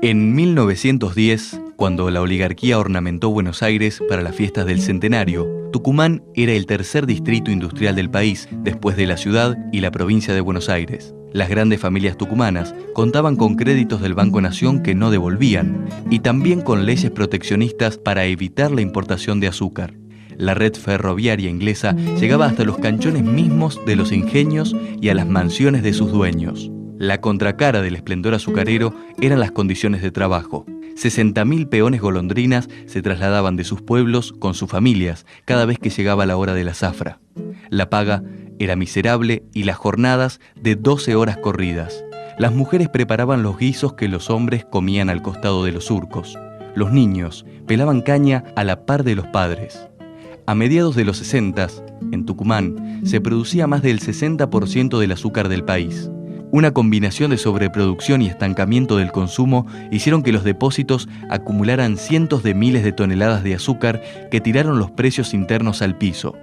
En 1910, cuando la oligarquía ornamentó Buenos Aires para las fiestas del centenario, Tucumán era el tercer distrito industrial del país, después de la ciudad y la provincia de Buenos Aires. Las grandes familias tucumanas contaban con créditos del Banco Nación que no devolvían, y también con leyes proteccionistas para evitar la importación de azúcar. La red ferroviaria inglesa llegaba hasta los canchones mismos de los ingenios y a las mansiones de sus dueños. La contracara del esplendor azucarero eran las condiciones de trabajo. 60.000 peones golondrinas se trasladaban de sus pueblos con sus familias cada vez que llegaba la hora de la zafra. La paga era miserable y las jornadas de 12 horas corridas. Las mujeres preparaban los guisos que los hombres comían al costado de los surcos. Los niños pelaban caña a la par de los padres. A mediados de los 60, en Tucumán, se producía más del 60% del azúcar del país. Una combinación de sobreproducción y estancamiento del consumo hicieron que los depósitos acumularan cientos de miles de toneladas de azúcar que tiraron los precios internos al piso.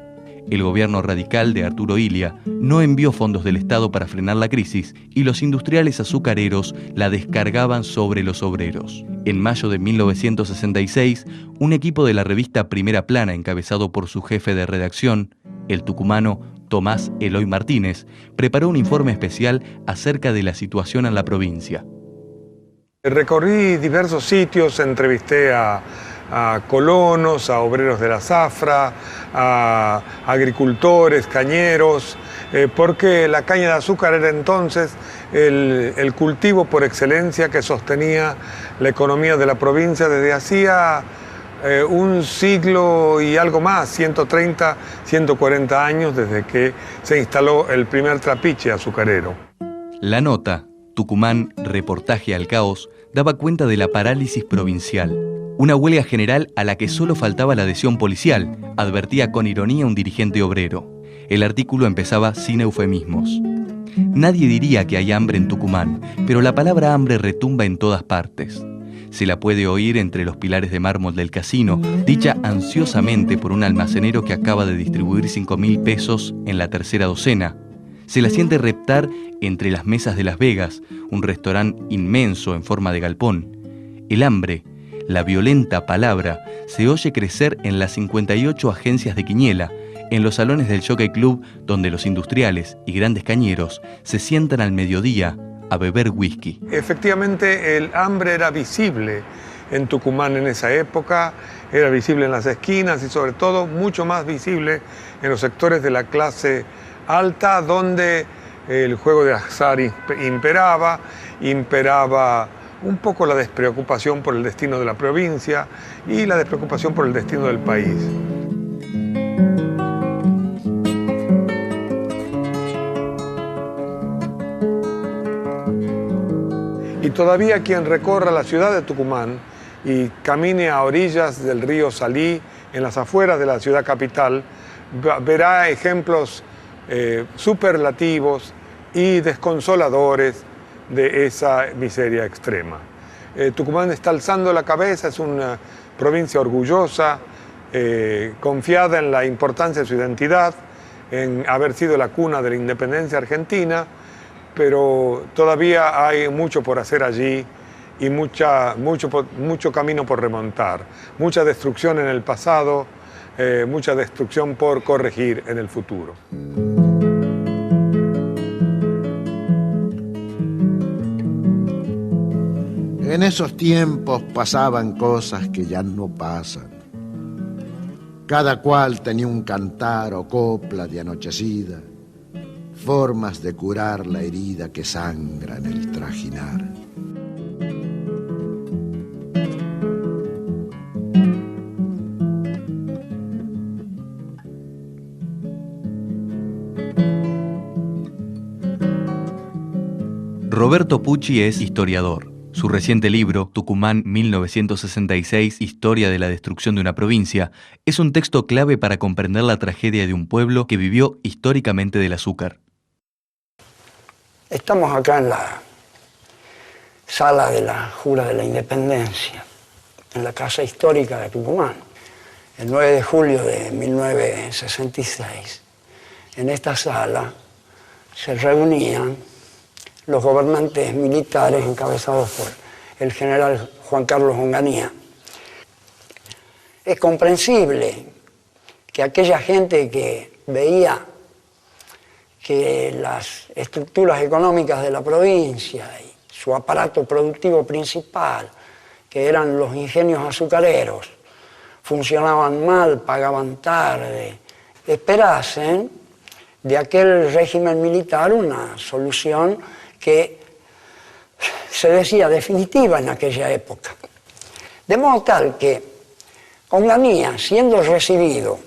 El gobierno radical de Arturo Illia no envió fondos del Estado para frenar la crisis y los industriales azucareros la descargaban sobre los obreros. En mayo de 1966, un equipo de la revista Primera Plana, encabezado por su jefe de redacción, el tucumano Tomás Eloy Martínez, preparó un informe especial acerca de la situación en la provincia. Recorrí diversos sitios, entrevisté a colonos, a obreros de la zafra, a agricultores, cañeros, porque la caña de azúcar era entonces el cultivo por excelencia que sostenía la economía de la provincia desde hacía un siglo y algo más, 130, 140 años desde que se instaló el primer trapiche azucarero. La nota, Tucumán, reportaje al caos, daba cuenta de la parálisis provincial. Una huelga general a la que solo faltaba la adhesión policial, advertía con ironía un dirigente obrero. El artículo empezaba sin eufemismos. Nadie diría que hay hambre en Tucumán, pero la palabra hambre retumba en todas partes. Se la puede oír entre los pilares de mármol del casino, dicha ansiosamente por un almacenero que acaba de distribuir 5.000 pesos en la tercera docena. Se la siente reptar entre las mesas de Las Vegas, un restaurante inmenso en forma de galpón. El hambre, la violenta palabra, se oye crecer en las 58 agencias de quiniela, en los salones del Jockey Club, donde los industriales y grandes cañeros se sientan al mediodía a beber whisky. Efectivamente, el hambre era visible en Tucumán en esa época, era visible en las esquinas y sobre todo mucho más visible en los sectores de la clase alta, donde el juego de azar imperaba un poco la despreocupación por el destino de la provincia y la despreocupación por el destino del país. Y todavía quien recorra la ciudad de Tucumán y camine a orillas del río Salí, en las afueras de la ciudad capital, verá ejemplos superlativos y desconsoladores de esa miseria extrema. Tucumán está alzando la cabeza, es una provincia orgullosa, confiada en la importancia de su identidad, en haber sido la cuna de la independencia argentina, pero todavía hay mucho por hacer allí y mucho camino por remontar, mucha destrucción en el pasado, mucha destrucción por corregir en el futuro. En esos tiempos pasaban cosas que ya no pasan. Cada cual tenía un cantar o copla de anochecida, formas de curar la herida que sangra en el trajinar. Roberto Pucci es historiador. Su reciente libro, Tucumán 1966, Historia de la destrucción de una provincia, es un texto clave para comprender la tragedia de un pueblo que vivió históricamente del azúcar. Estamos acá en la sala de la Jura de la Independencia, en la Casa Histórica de Tucumán, el 9 de julio de 1966. En esta sala se reunían los gobernantes militares encabezados por el general Juan Carlos Onganía. Es comprensible que aquella gente que veía que las estructuras económicas de la provincia y su aparato productivo principal, que eran los ingenios azucareros, funcionaban mal, pagaban tarde, esperasen de aquel régimen militar una solución que se decía definitiva en aquella época. De modo tal que Onganía, siendo recibido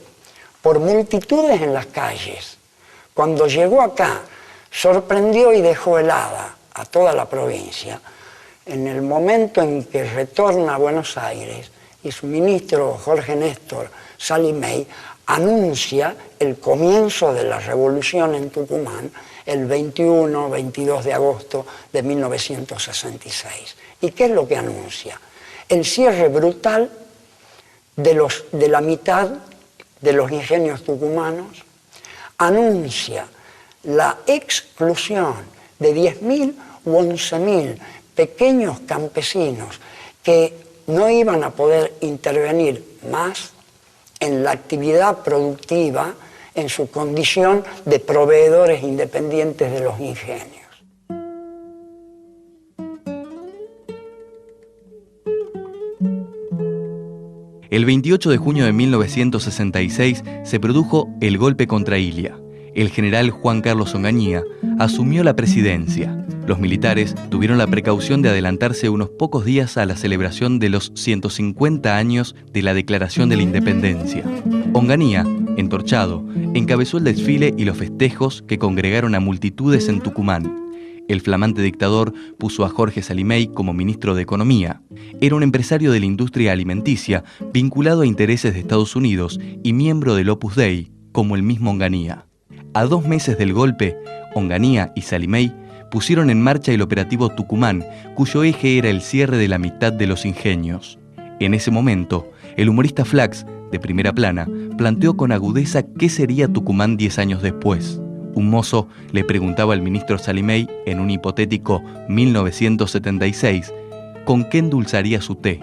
por multitudes en las calles, cuando llegó acá, sorprendió y dejó helada a toda la provincia. En el momento en que retorna a Buenos Aires y su ministro Jorge Néstor Salimey anuncia el comienzo de la revolución en Tucumán el 21-22 de agosto de 1966. ¿Y qué es lo que anuncia? El cierre brutal de la mitad de los ingenios tucumanos, anuncia la exclusión de 10.000 u 11.000 pequeños campesinos que no iban a poder intervenir más en la actividad productiva en su condición de proveedores independientes de los ingenios. El 28 de junio de 1966 se produjo el golpe contra Ilia. El general Juan Carlos Onganía asumió la presidencia. Los militares tuvieron la precaución de adelantarse unos pocos días a la celebración de los 150 años de la Declaración de la Independencia. Onganía, entorchado, encabezó el desfile y los festejos que congregaron a multitudes en Tucumán. El flamante dictador puso a Jorge Salimey como ministro de Economía. Era un empresario de la industria alimenticia vinculado a intereses de Estados Unidos y miembro del Opus Dei, como el mismo Onganía. A 2 meses del golpe, Onganía y Salimey pusieron en marcha el operativo Tucumán, cuyo eje era el cierre de la mitad de los ingenios. En ese momento, el humorista Flax, de Primera Plana, planteó con agudeza qué sería Tucumán 10 años después. Un mozo le preguntaba al ministro Salimey, en un hipotético 1976, con qué endulzaría su té,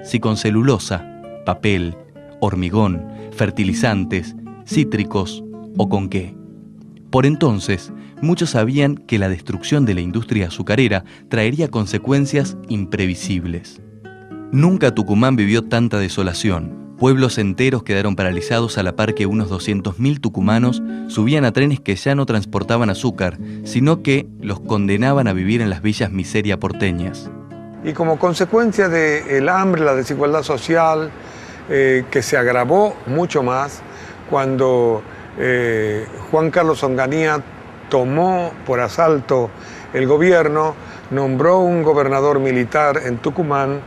si con celulosa, papel, hormigón, fertilizantes, cítricos o con qué. Por entonces, muchos sabían que la destrucción de la industria azucarera traería consecuencias imprevisibles. Nunca Tucumán vivió tanta desolación. Pueblos enteros quedaron paralizados a la par que unos 200.000 tucumanos subían a trenes que ya no transportaban azúcar, sino que los condenaban a vivir en las villas miseria porteñas. Y como consecuencia del hambre, la desigualdad social, que se agravó mucho más cuando Juan Carlos Onganía tomó por asalto el gobierno, nombró un gobernador militar en Tucumán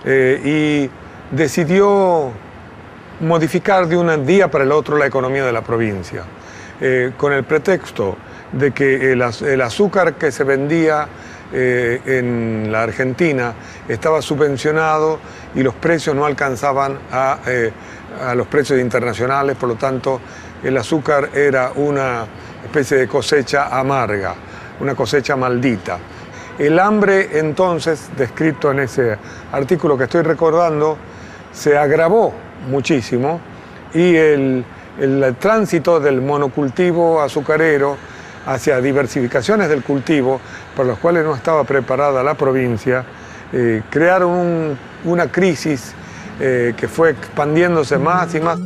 y decidió modificar de un día para el otro la economía de la provincia, con el pretexto de que el azúcar que se vendía en la Argentina estaba subvencionado y los precios no alcanzaban a los precios internacionales, por lo tanto el azúcar era una especie de cosecha amarga, una cosecha maldita. El hambre entonces, descrito en ese artículo que estoy recordando, se agravó muchísimo y el tránsito del monocultivo azucarero hacia diversificaciones del cultivo, para los cuales no estaba preparada la provincia, crearon una crisis que fue expandiéndose más y más.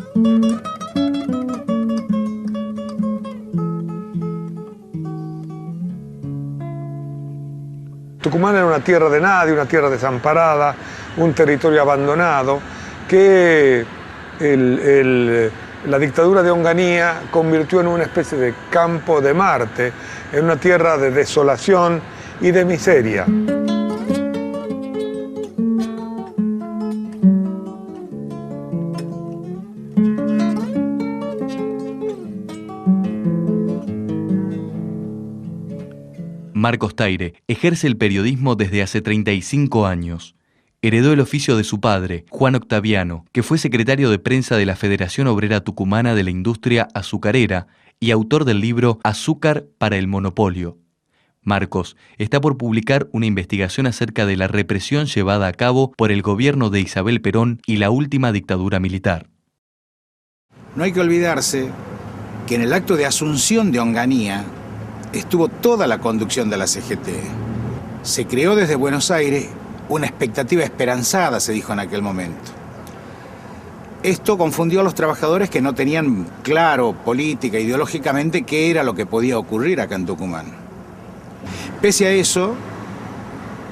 Tucumán era una tierra de nadie, una tierra desamparada, un territorio abandonado, que la dictadura de Onganía convirtió en una especie de campo de Marte, en una tierra de desolación y de miseria. Marcos Taire ejerce el periodismo desde hace 35 años. Heredó el oficio de su padre, Juan Octaviano, que fue secretario de prensa de la Federación Obrera Tucumana de la Industria Azucarera y autor del libro Azúcar para el Monopolio. Marcos está por publicar una investigación acerca de la represión llevada a cabo por el gobierno de Isabel Perón y la última dictadura militar. No hay que olvidarse que en el acto de asunción de Onganía estuvo toda la conducción de la CGT. Se creó desde Buenos Aires una expectativa esperanzada, se dijo en aquel momento. Esto confundió a los trabajadores que no tenían claro política, ideológicamente, qué era lo que podía ocurrir acá en Tucumán. Pese a eso,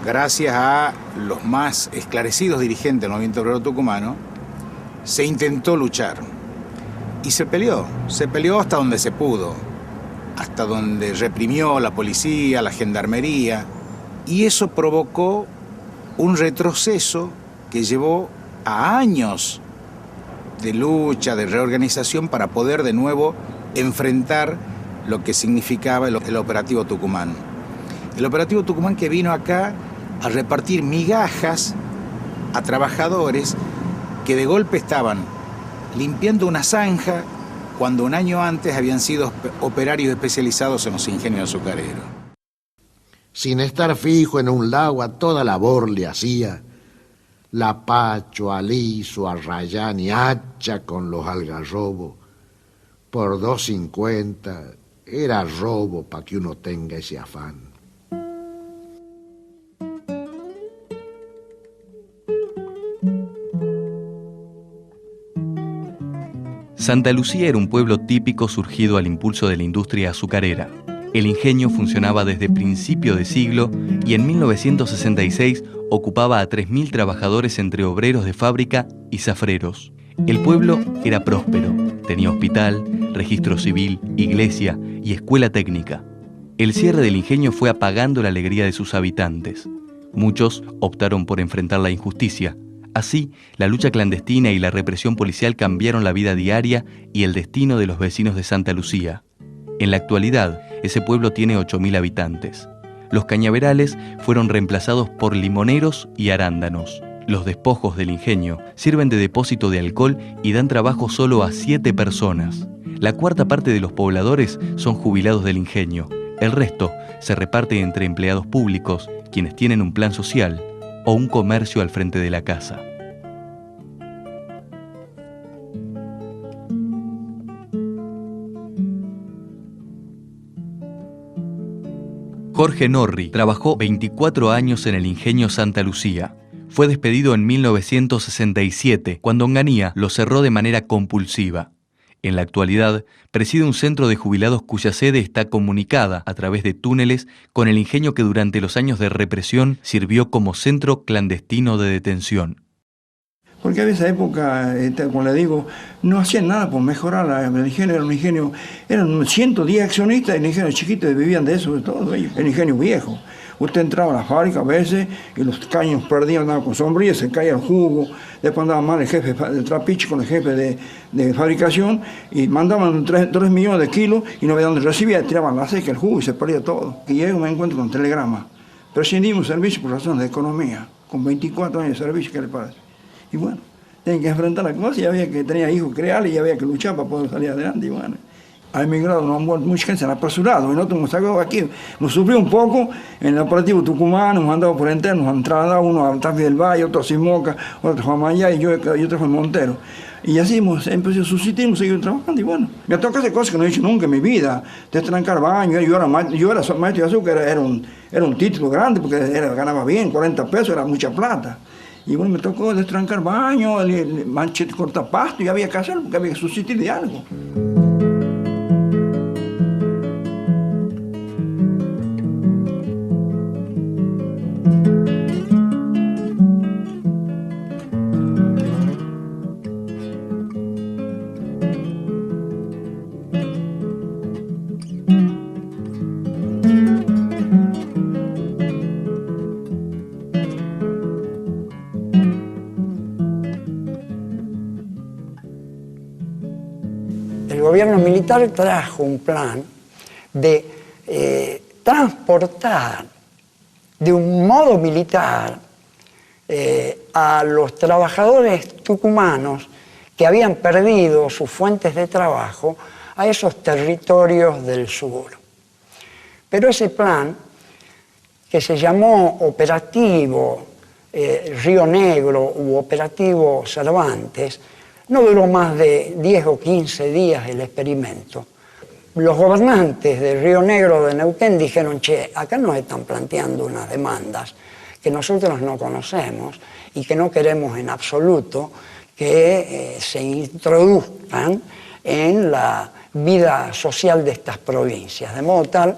gracias a los más esclarecidos dirigentes del movimiento obrero tucumano, se intentó luchar. Y se peleó hasta donde se pudo, hasta donde reprimió la policía, la gendarmería, y eso provocó un retroceso que llevó a años de lucha, de reorganización para poder de nuevo enfrentar lo que significaba el operativo Tucumán. El operativo Tucumán que vino acá a repartir migajas a trabajadores que de golpe estaban limpiando una zanja cuando un año antes habían sido operarios especializados en los ingenios azucareros. Sin estar fijo en un lado, a toda labor le hacía, lapacho, aliso, arrayán y hacha con los algarrobos. Por 2.50 era robo para que uno tenga ese afán. Santa Lucía era un pueblo típico surgido al impulso de la industria azucarera. El ingenio funcionaba desde principio de siglo y en 1966 ocupaba a 3.000 trabajadores entre obreros de fábrica y zafreros. El pueblo era próspero, tenía hospital, registro civil, iglesia y escuela técnica. El cierre del ingenio fue apagando la alegría de sus habitantes. Muchos optaron por enfrentar la injusticia. Así, la lucha clandestina y la represión policial cambiaron la vida diaria y el destino de los vecinos de Santa Lucía. En la actualidad, ese pueblo tiene 8.000 habitantes. Los cañaverales fueron reemplazados por limoneros y arándanos. Los despojos del ingenio sirven de depósito de alcohol y dan trabajo solo a 7 personas. La cuarta parte de los pobladores son jubilados del ingenio. El resto se reparte entre empleados públicos, quienes tienen un plan social, o un comercio al frente de la casa. Jorge Norri trabajó 24 años en el ingenio Santa Lucía. Fue despedido en 1967, cuando Onganía lo cerró de manera compulsiva. En la actualidad, preside un centro de jubilados cuya sede está comunicada a través de túneles con el ingenio que durante los años de represión sirvió como centro clandestino de detención. Porque en esa época, como le digo, no hacían nada por mejorar el ingenio. Era un ingenio, eran 110 accionistas, el ingenio chiquito vivían de eso, de todo ellos, el ingenio viejo. Usted entraba a la fábrica a veces y los caños perdían, andaban con sombrillas, se caía el jugo. Después andaba mal el jefe de trapiche con el jefe de fabricación y mandaban 3 millones de kilos y no veían dónde recibía, tiraban la seca, el jugo y se perdía todo. Y llego me encuentro con telegrama. Prescindimos servicio por razones de economía, con 24 años de servicio, ¿qué le parece? Y bueno, tenía que enfrentar la cosa y había que tenía hijos creales y había que luchar para poder salir adelante. Y bueno, ha emigrado, mucha gente se han apresurado. Y nosotros hemos sacado aquí, nos sufrió un poco en el operativo Tucumán, nos han dado por entero, nos han trasladado uno a Tafí del Valle, otro a Simoca, otro a Juamayá y otro a Montero. Y así empezó a subsistir, hemos seguido trabajando y bueno. Me ha tocado hacer cosas que no he hecho nunca en mi vida. Destrancar baño, yo era maestro de azúcar, era un título grande porque ganaba bien, 40 pesos, era mucha plata. Y bueno, me tocó destrancar baño, manchete, cortar pasto y había que hacerlo porque había que subsistir de algo. El gobierno militar trajo un plan de transportar de un modo militar a los trabajadores tucumanos que habían perdido sus fuentes de trabajo a esos territorios del sur. Pero ese plan que se llamó Operativo Río Negro u Operativo Cervantes, no duró más de 10 o 15 días el experimento. Los gobernantes de Río Negro de Neuquén dijeron, che, acá nos están planteando unas demandas que nosotros no conocemos y que no queremos en absoluto que se introduzcan en la vida social de estas provincias, de modo tal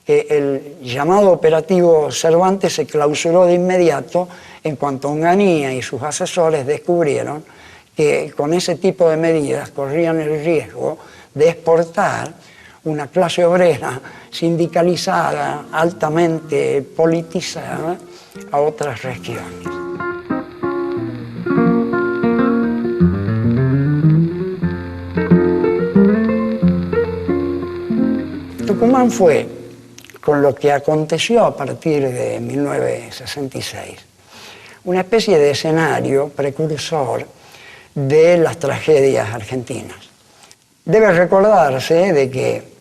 que el llamado Operativo Cervantes se clausuró de inmediato en cuanto Onganía y sus asesores descubrieron que con ese tipo de medidas corrían el riesgo de exportar una clase obrera sindicalizada, altamente politizada, a otras regiones. Tucumán fue, con lo que aconteció a partir de 1966, una especie de escenario precursor de las tragedias argentinas. Debe recordarse de que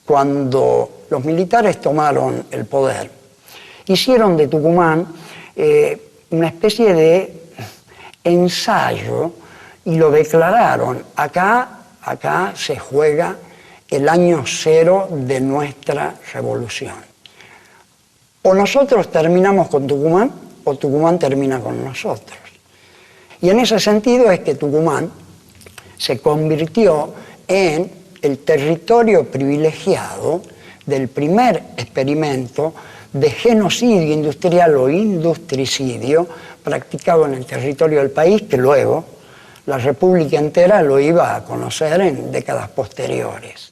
cuando los militares tomaron el poder, hicieron de Tucumán una especie de ensayo y lo declararon, acá se juega el año cero de nuestra revolución. O nosotros terminamos con Tucumán, o Tucumán termina con nosotros. Y en ese sentido es que Tucumán se convirtió en el territorio privilegiado del primer experimento de genocidio industrial o industricidio practicado en el territorio del país, que luego la República entera lo iba a conocer en décadas posteriores.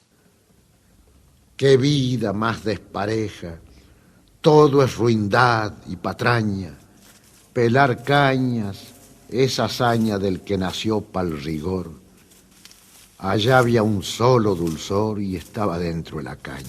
Qué vida más despareja, todo es ruindad y patraña, pelar cañas, esa hazaña del que nació pa'l rigor. Allá había un solo dulzor y estaba dentro de la caña.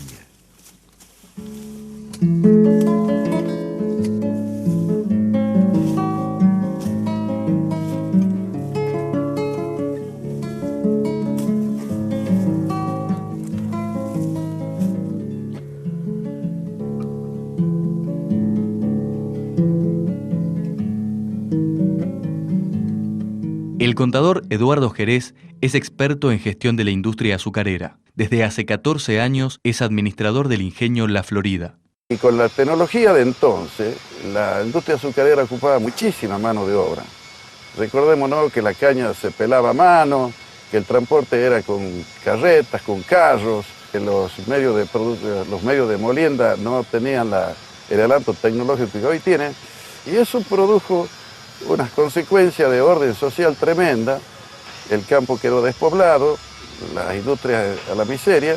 El contador Eduardo Jerez es experto en gestión de la industria azucarera. Desde hace 14 años es administrador del ingenio La Florida. Y con la tecnología de entonces, la industria azucarera ocupaba muchísima mano de obra. Recordémonos que la caña se pelaba a mano, que el transporte era con carretas, con carros, que los medios de molienda no tenían el adelanto tecnológico que hoy tienen. Y eso produjo unas consecuencias de orden social tremenda. El campo quedó despoblado, las industrias a la miseria,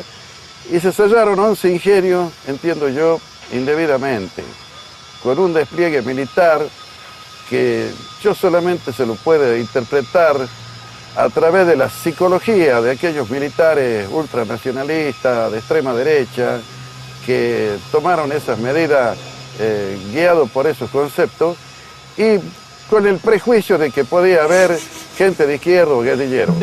y se cerraron 11 ingenios, entiendo yo, indebidamente, con un despliegue militar que yo solamente se lo puedo interpretar a través de la psicología de aquellos militares ultranacionalistas de extrema derecha que tomaron esas medidas guiados por esos conceptos y con el prejuicio de que podía haber gente de izquierda o guerrillero.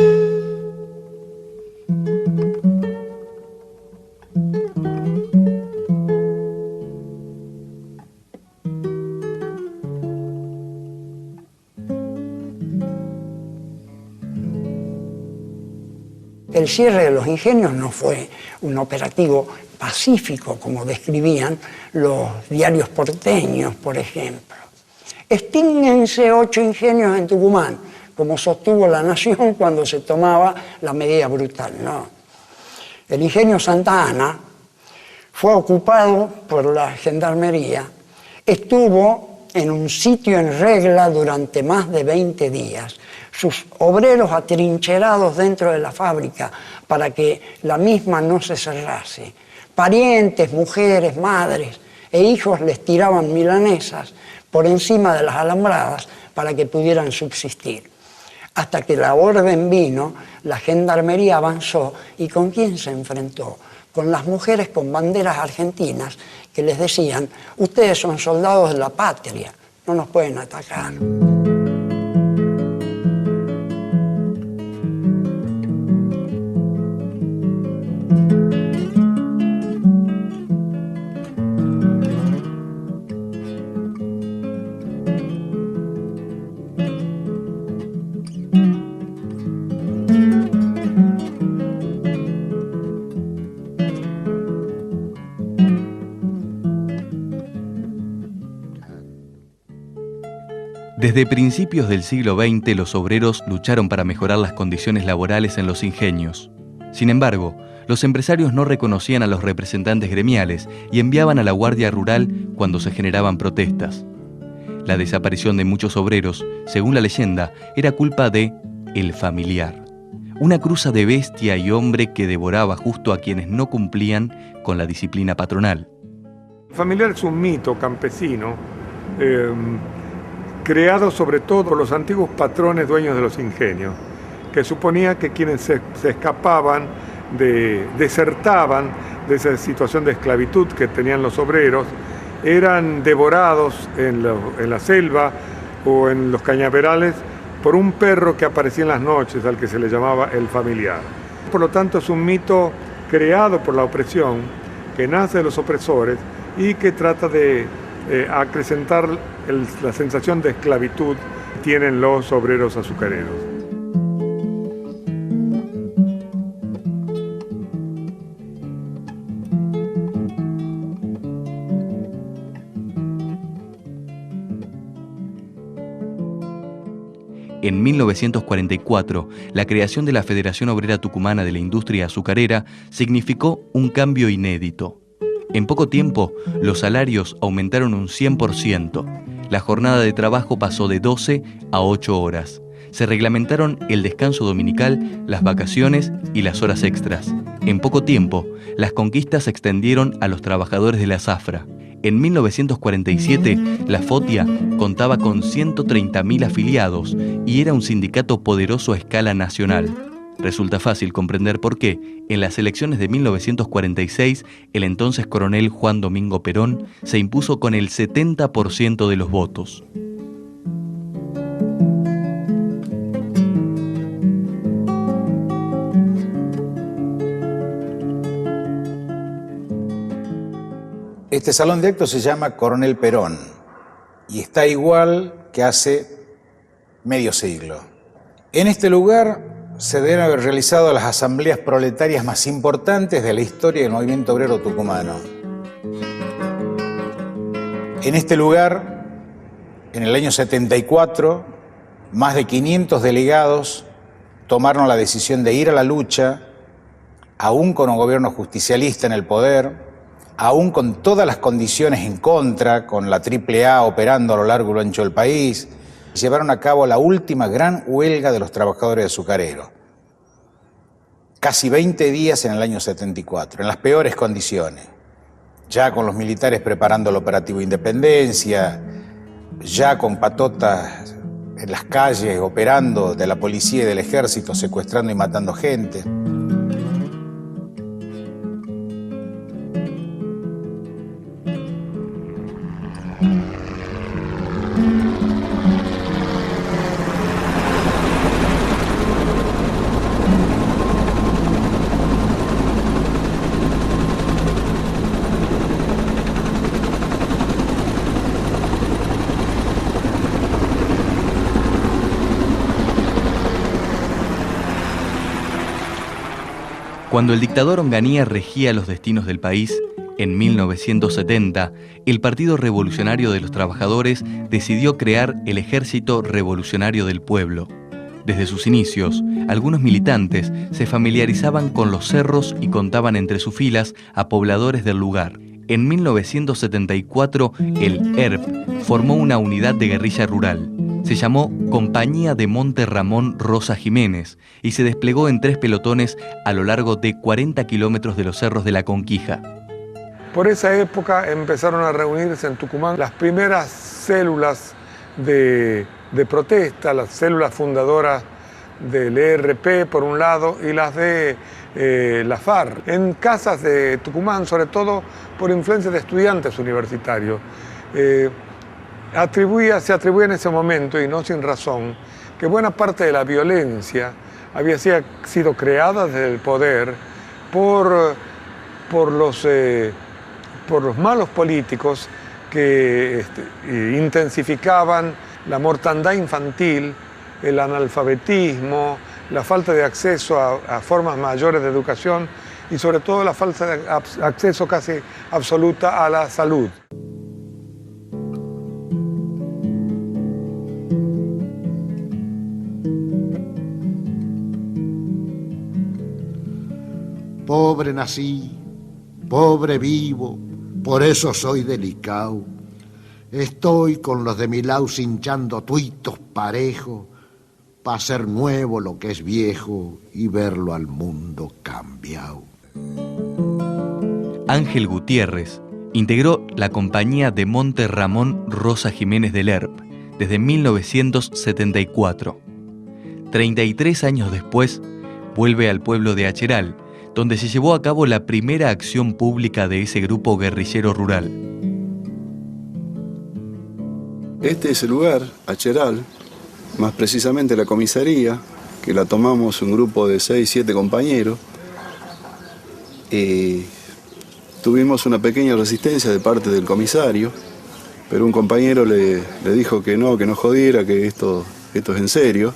El cierre de los ingenios no fue un operativo pacífico, como describían los diarios porteños, por ejemplo. Extínguense 8 ingenios en Tucumán, como sostuvo La Nación cuando se tomaba la medida brutal. No. El ingenio Santa Ana fue ocupado por la gendarmería, estuvo en un sitio en regla durante más de 20 días, sus obreros atrincherados dentro de la fábrica para que la misma no se cerrase. Parientes, mujeres, madres e hijos les tiraban milanesas por encima de las alambradas para que pudieran subsistir. Hasta que la orden vino, la gendarmería avanzó y ¿con quién se enfrentó? Con las mujeres con banderas argentinas que les decían, ustedes son soldados de la patria, no nos pueden atacar. Desde principios del siglo XX, los obreros lucharon para mejorar las condiciones laborales en los ingenios. Sin embargo, los empresarios no reconocían a los representantes gremiales y enviaban a la Guardia Rural cuando se generaban protestas. La desaparición de muchos obreros, según la leyenda, era culpa de el familiar, una cruza de bestia y hombre que devoraba justo a quienes no cumplían con la disciplina patronal. El familiar es un mito campesino creado sobre todo por los antiguos patrones dueños de los ingenios, que suponía que quienes se escapaban, desertaban de esa situación de esclavitud que tenían los obreros, eran devorados en la selva o en los cañaverales por un perro que aparecía en las noches, al que se le llamaba el familiar. Por lo tanto, es un mito creado por la opresión, que nace de los opresores y que trata de acrecentar la sensación de esclavitud que tienen los obreros azucareros. En 1944, la creación de la Federación Obrera Tucumana de la Industria Azucarera significó un cambio inédito. En poco tiempo, los salarios aumentaron un 100%. La jornada de trabajo pasó de 12 a 8 horas. Se reglamentaron el descanso dominical, las vacaciones y las horas extras. En poco tiempo, las conquistas se extendieron a los trabajadores de la zafra. En 1947, la FOTIA contaba con 130.000 afiliados y era un sindicato poderoso a escala nacional. Resulta fácil comprender por qué, en las elecciones de 1946, el entonces coronel Juan Domingo Perón se impuso con el 70% de los votos. Este salón de actos se llama Coronel Perón y está igual que hace medio siglo. En este lugar se deben haber realizado las asambleas proletarias más importantes de la historia del movimiento obrero tucumano. En este lugar, en el año 74, más de 500 delegados tomaron la decisión de ir a la lucha, aún con un gobierno justicialista en el poder, aún con todas las condiciones en contra, con la AAA operando a lo largo y lo ancho del país, llevaron a cabo la última gran huelga de los trabajadores azucareros. Casi 20 días en el año 74, en las peores condiciones. Ya con los militares preparando el operativo Independencia, ya con patotas en las calles operando de la policía y del ejército, secuestrando y matando gente. Cuando el dictador Onganía regía los destinos del país, en 1970, el Partido Revolucionario de los Trabajadores decidió crear el Ejército Revolucionario del Pueblo. Desde sus inicios, algunos militantes se familiarizaban con los cerros y contaban entre sus filas a pobladores del lugar. En 1974, el ERP formó una unidad de guerrilla rural. Se llamó Compañía de Monte Ramón Rosa Jiménez y se desplegó en 3 pelotones a lo largo de 40 kilómetros de los cerros de la Conquija. Por esa época empezaron a reunirse en Tucumán las primeras células de protesta, las células fundadoras del ERP por un lado y las de la FARC, en casas de Tucumán, sobre todo por influencia de estudiantes universitarios. Se atribuía en ese momento, y no sin razón, que buena parte de la violencia había sido creada desde el poder por los malos políticos que intensificaban la mortandad infantil, el analfabetismo, la falta de acceso a formas mayores de educación y sobre todo la falta de acceso casi absoluta a la salud. Pobre nací, pobre vivo, por eso soy delicado. Estoy con los de mi lau hinchando tuitos parejos, pa' hacer nuevo lo que es viejo y verlo al mundo cambiado. Ángel Gutiérrez integró la compañía de Monte Ramón Rosa Jiménez de Lerp desde 1974. 33 años después, vuelve al pueblo de Acheral, donde se llevó a cabo la primera acción pública de ese grupo guerrillero rural. Este es el lugar, Acheral, más precisamente la comisaría, que la tomamos un grupo de 6, 7 compañeros. Tuvimos una pequeña resistencia de parte del comisario, pero un compañero le dijo que no jodiera, que esto es en serio.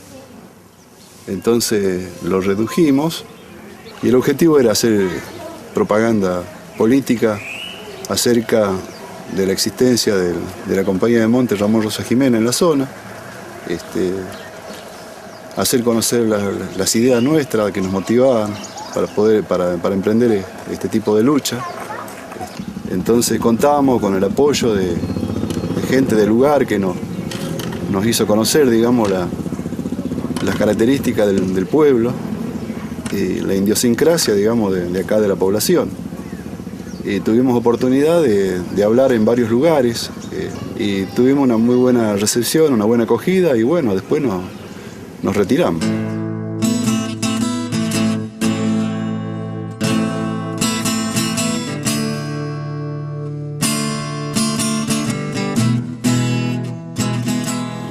Entonces lo redujimos y el objetivo era hacer propaganda política acerca de la existencia de la compañía de Monte Ramón Rosa Jiménez en la zona, hacer conocer las ideas nuestras que nos motivaban para emprender este tipo de lucha. Entonces contábamos con el apoyo de gente del lugar que nos hizo conocer, digamos, las características del pueblo, la idiosincrasia, digamos, de acá de la población. Tuvimos oportunidad de hablar en varios lugares y tuvimos una muy buena recepción, una buena acogida y bueno, después nos retiramos.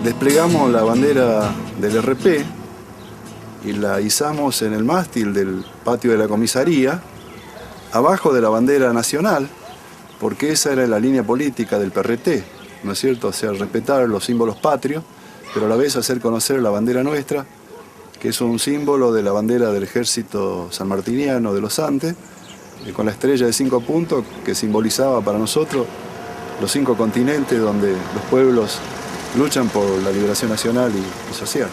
Desplegamos la bandera del RP y la izamos en el mástil del patio de la comisaría, abajo de la bandera nacional, porque esa era la línea política del PRT, ¿no es cierto? O sea, respetar los símbolos patrios, pero a la vez hacer conocer la bandera nuestra, que es un símbolo de la bandera del ejército sanmartiniano de los Andes, con la estrella de 5 puntos que simbolizaba para nosotros los 5 continentes donde los pueblos luchan por la liberación nacional y social.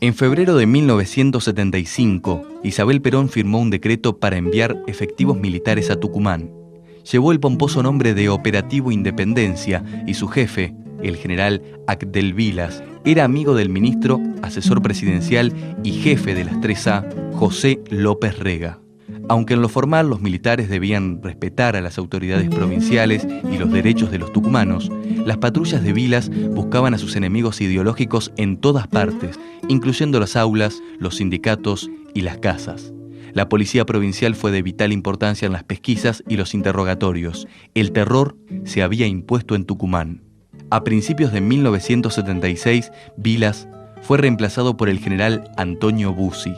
En febrero de 1975, Isabel Perón firmó un decreto para enviar efectivos militares a Tucumán. Llevó el pomposo nombre de Operativo Independencia y su jefe, el general Acdel Vilas, era amigo del ministro, asesor presidencial y jefe de las 3A, José López Rega. Aunque en lo formal los militares debían respetar a las autoridades provinciales y los derechos de los tucumanos, las patrullas de Vilas buscaban a sus enemigos ideológicos en todas partes, incluyendo las aulas, los sindicatos y las casas. La policía provincial fue de vital importancia en las pesquisas y los interrogatorios. El terror se había impuesto en Tucumán. A principios de 1976, Vilas fue reemplazado por el general Antonio Bussi.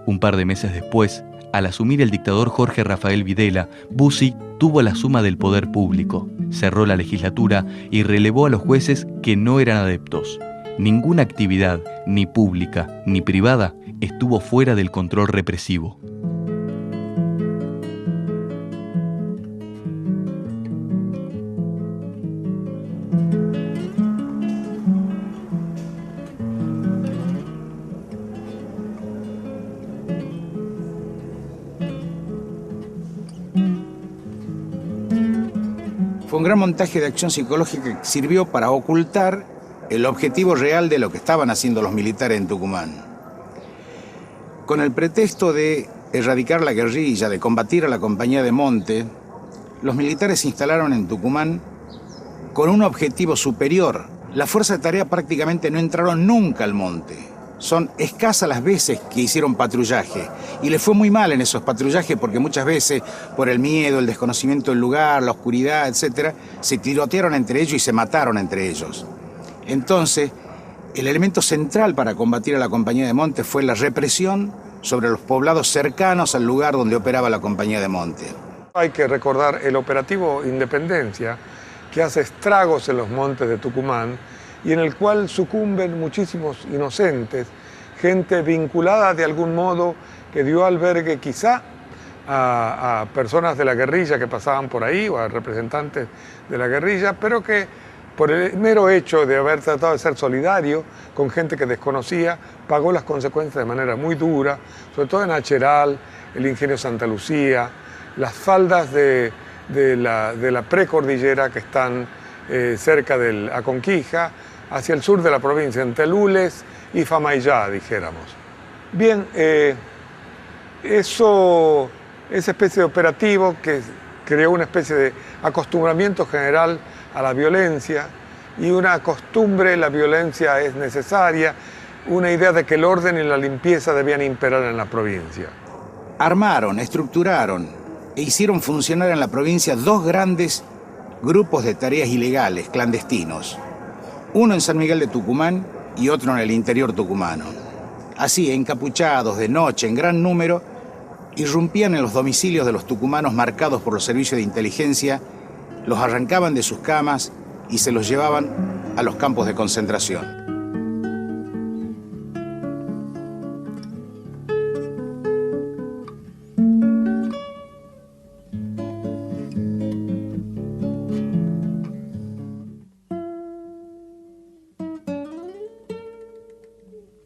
Un par de meses después, al asumir el dictador Jorge Rafael Videla, Bussi tuvo la suma del poder público, cerró la legislatura y relevó a los jueces que no eran adeptos. Ninguna actividad, ni pública ni privada, estuvo fuera del control represivo. Fue un gran montaje de acción psicológica que sirvió para ocultar el objetivo real de lo que estaban haciendo los militares en Tucumán. Con el pretexto de erradicar la guerrilla, de combatir a la compañía de Monte, los militares se instalaron en Tucumán con un objetivo superior. La fuerza de tarea prácticamente no entraron nunca al monte. Son escasas las veces que hicieron patrullaje y les fue muy mal en esos patrullajes porque muchas veces por el miedo, el desconocimiento del lugar, la oscuridad, etc., se tirotearon entre ellos y se mataron entre ellos. Entonces, El elemento central para combatir a la Compañía de Monte fue la represión sobre los poblados cercanos al lugar donde operaba la Compañía de Monte. Hay que recordar el operativo Independencia, que hace estragos en los montes de Tucumán y en el cual sucumben muchísimos inocentes, gente vinculada de algún modo que dio albergue quizá a personas de la guerrilla que pasaban por ahí o a representantes de la guerrilla, pero que por el mero hecho de haber tratado de ser solidario con gente que desconocía, pagó las consecuencias de manera muy dura, sobre todo en Acheral, el ingenio Santa Lucía, las faldas de la precordillera que están cerca de Aconquija, hacia el sur de la provincia, entre Lules y Famaillá, dijéramos. Bien, esa especie de operativo que creó una especie de acostumbramiento general a la violencia y una costumbre, la violencia es necesaria, una idea de que el orden y la limpieza debían imperar en la provincia. Armaron, estructuraron e hicieron funcionar en la provincia dos grandes grupos de tareas ilegales, clandestinos. Uno en San Miguel de Tucumán y otro en el interior tucumano. Así, encapuchados de noche en gran número, irrumpían en los domicilios de los tucumanos marcados por los servicios de inteligencia, los arrancaban de sus camas y se los llevaban a los campos de concentración.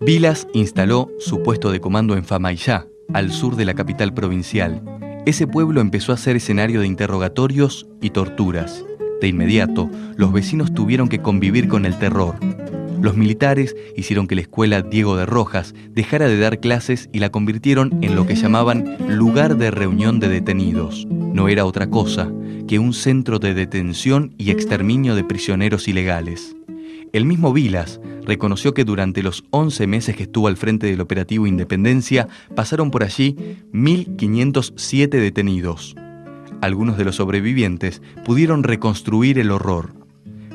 Vilas instaló su puesto de comando en Famaillá, al sur de la capital provincial. Ese pueblo empezó a ser escenario de interrogatorios y torturas. De inmediato, los vecinos tuvieron que convivir con el terror. Los militares hicieron que la escuela Diego de Rojas dejara de dar clases y la convirtieron en lo que llamaban lugar de reunión de detenidos. No era otra cosa que un centro de detención y exterminio de prisioneros ilegales. El mismo Vilas reconoció que durante los 11 meses que estuvo al frente del operativo Independencia pasaron por allí 1.507 detenidos. Algunos de los sobrevivientes pudieron reconstruir el horror.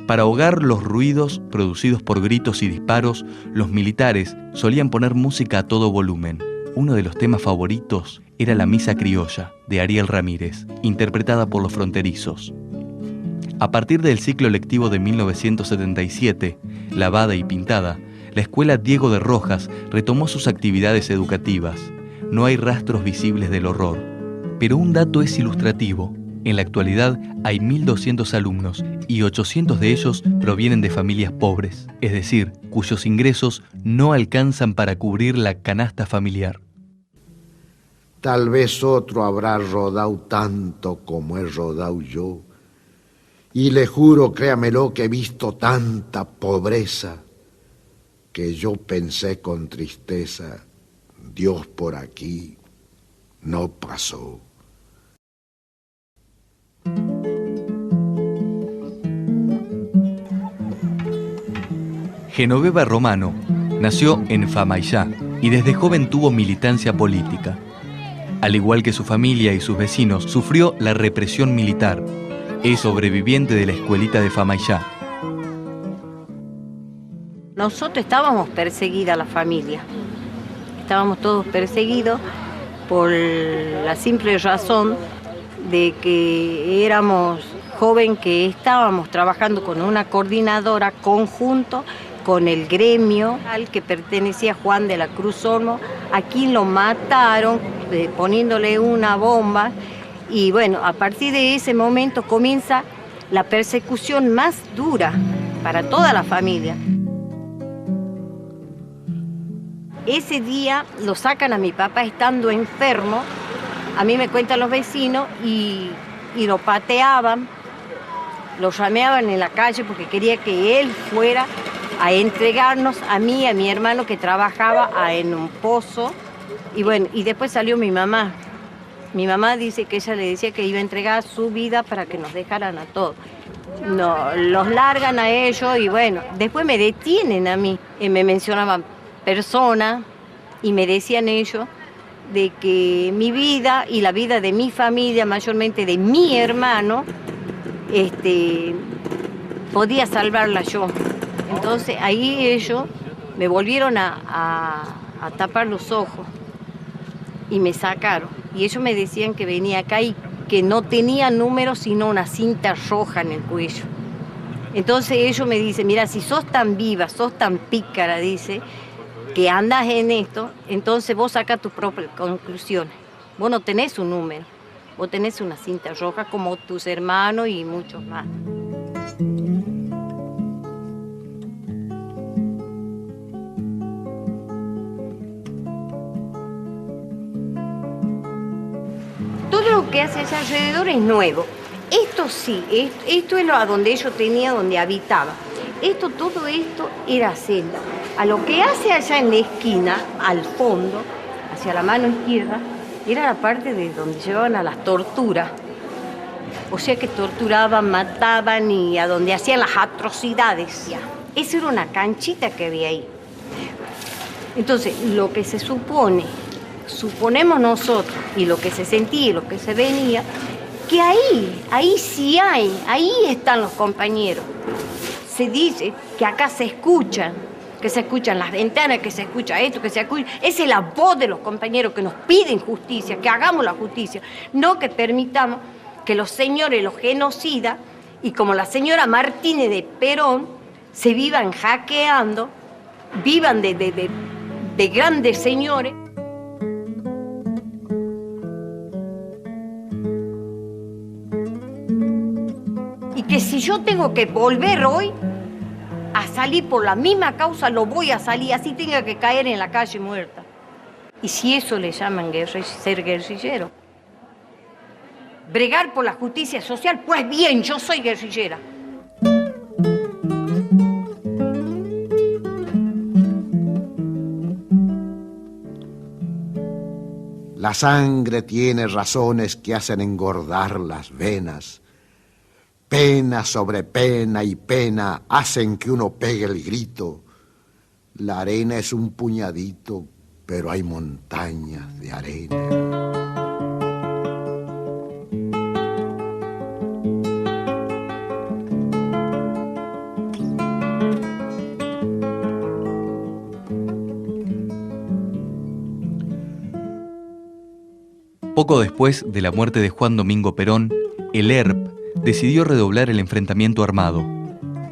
Para ahogar los ruidos producidos por gritos y disparos, los militares solían poner música a todo volumen. Uno de los temas favoritos era la Misa Criolla, de Ariel Ramírez, interpretada por los fronterizos. A partir del ciclo lectivo de 1977, lavada y pintada, la escuela Diego de Rojas retomó sus actividades educativas. No hay rastros visibles del horror. Pero un dato es ilustrativo. En la actualidad hay 1.200 alumnos y 800 de ellos provienen de familias pobres, es decir, cuyos ingresos no alcanzan para cubrir la canasta familiar. Tal vez otro habrá rodado tanto como he rodado yo. Y le juro, créamelo, que he visto tanta pobreza que yo pensé con tristeza, Dios por aquí no pasó. Genoveva Romano nació en Famaillá y desde joven tuvo militancia política. Al igual que su familia y sus vecinos, sufrió la represión militar. Es sobreviviente de la escuelita de Famaillá. Nosotros estábamos perseguidas, la familia. Estábamos todos perseguidos por la simple razón de que éramos jóvenes que estábamos trabajando con una coordinadora conjunto con el gremio al que pertenecía Juan de la Cruz Olmo, a quien lo mataron poniéndole una bomba. Y bueno, a partir de ese momento comienza la persecución más dura para toda la familia. Ese día lo sacan a mi papá estando enfermo, a mí me cuentan los vecinos, y lo pateaban, lo llameaban en la calle porque quería que él fuera a entregarnos a mí y a mi hermano que trabajaba en un pozo. Y bueno, y después salió mi mamá. Mi mamá dice que ella le decía que iba a entregar su vida para que nos dejaran a todos. No, los largan a ellos y bueno, después me detienen a mí. Me mencionaban personas y me decían ellos de que mi vida y la vida de mi familia, mayormente de mi hermano, podía salvarla yo. Entonces ahí ellos me volvieron a tapar los ojos y me sacaron. Y ellos me decían que venía acá y que no tenía número sino una cinta roja en el cuello. Entonces ellos me dicen, mira, si sos tan viva, sos tan pícara, dice, que andas en esto, entonces vos sacas tus propias conclusiones. Vos no tenés un número, vos tenés una cinta roja como tus hermanos y muchos más. Todo lo que hace allá alrededor es nuevo. Esto sí, esto es a donde yo tenía, donde habitaba. Todo esto era celda. A lo que hace allá en la esquina, al fondo, hacia la mano izquierda, era la parte de donde llevaban a las torturas. O sea que torturaban, mataban y a donde hacían las atrocidades. Esa era una canchita que había ahí. Entonces, lo que se suponemos nosotros, y lo que se sentía y lo que se venía, que ahí sí hay, ahí están los compañeros. Se dice que acá se escuchan las ventanas, que se escucha esto, que se escucha... Esa es la voz de los compañeros que nos piden justicia, que hagamos la justicia, no que permitamos que los señores, los genocidas, y como la señora Martínez de Perón, se vivan hackeando, vivan de grandes señores. Y que si yo tengo que volver hoy a salir por la misma causa, lo voy a salir, así tenga que caer en la calle muerta. Y si eso le llaman ser guerrillero, bregar por la justicia social, pues bien, yo soy guerrillera. La sangre tiene razones que hacen engordar las venas. Pena sobre pena y pena hacen que uno pegue el grito. La arena es un puñadito, pero hay montañas de arena. Poco después de la muerte de Juan Domingo Perón, el ERP decidió redoblar el enfrentamiento armado.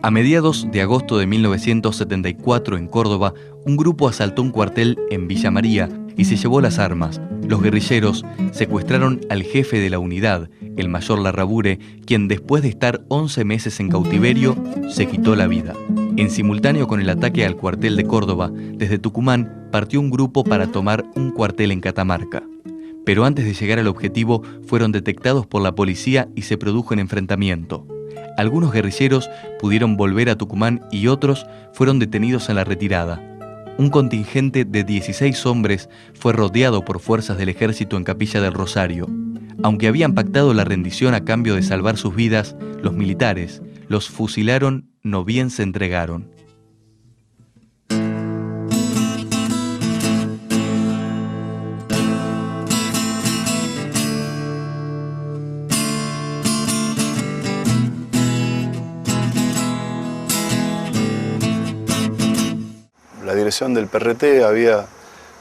A mediados de agosto de 1974, en Córdoba, un grupo asaltó un cuartel en Villa María y se llevó las armas. Los guerrilleros secuestraron al jefe de la unidad, el mayor Larrabure, quien después de estar 11 meses en cautiverio, se quitó la vida. En simultáneo con el ataque al cuartel de Córdoba, desde Tucumán partió un grupo para tomar un cuartel en Catamarca. Pero antes de llegar al objetivo, fueron detectados por la policía y se produjo un enfrentamiento. Algunos guerrilleros pudieron volver a Tucumán y otros fueron detenidos en la retirada. Un contingente de 16 hombres fue rodeado por fuerzas del ejército en Capilla del Rosario. Aunque habían pactado la rendición a cambio de salvar sus vidas, los militares los fusilaron, no bien se entregaron. La dirección del PRT había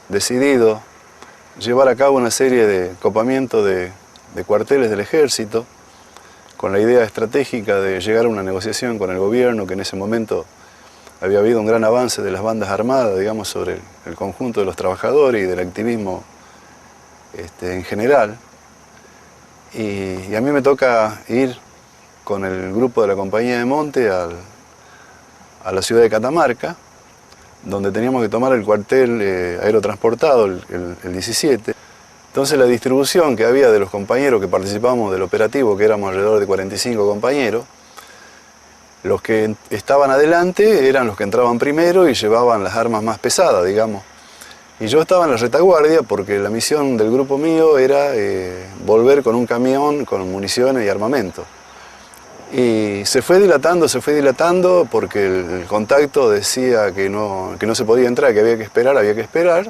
decidido llevar a cabo una serie de copamientos de cuarteles del ejército con la idea estratégica de llegar a una negociación con el gobierno, que en ese momento había habido un gran avance de las bandas armadas, digamos, sobre el conjunto de los trabajadores y del activismo en general. Y a mí me toca ir con el grupo de la Compañía de Monte a la ciudad de Catamarca, donde teníamos que tomar el cuartel aerotransportado, el 17. Entonces la distribución que había de los compañeros que participábamos del operativo, que éramos alrededor de 45 compañeros, los que estaban adelante eran los que entraban primero y llevaban las armas más pesadas, digamos. Y yo estaba en la retaguardia porque la misión del grupo mío era volver con un camión con municiones y armamento. Y se fue dilatando porque el contacto decía que no se podía entrar, que había que esperar.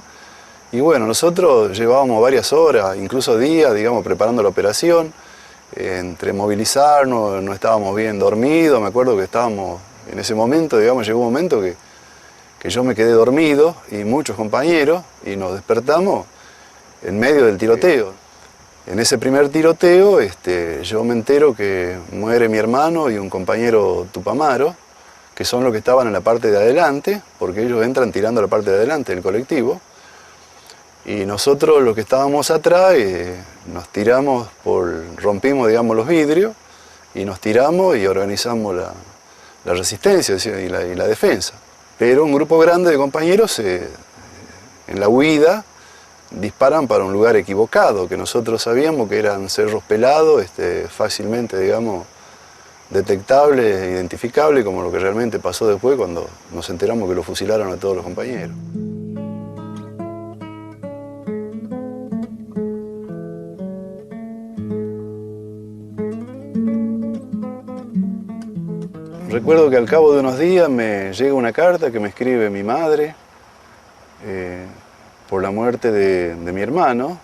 Y bueno, nosotros llevábamos varias horas, incluso días, digamos, preparando la operación. Entre movilizarnos, no estábamos bien dormidos. Me acuerdo que estábamos en ese momento, digamos, llegó un momento que que yo me quedé dormido y muchos compañeros y nos despertamos en medio del tiroteo. En ese primer tiroteo yo me entero que muere mi hermano y un compañero tupamaro, que son los que estaban en la parte de adelante, porque ellos entran tirando la parte de adelante del colectivo. Y nosotros, los que estábamos atrás, nos tiramos, rompimos, digamos, los vidrios y nos tiramos y organizamos la resistencia y la defensa. Pero un grupo grande de compañeros, en la huida, disparan para un lugar equivocado, que nosotros sabíamos que eran cerros pelados, fácilmente, digamos, detectables e identificables, como lo que realmente pasó después cuando nos enteramos que lo fusilaron a todos los compañeros. Recuerdo que al cabo de unos días me llega una carta que me escribe mi madre por la muerte de mi hermano.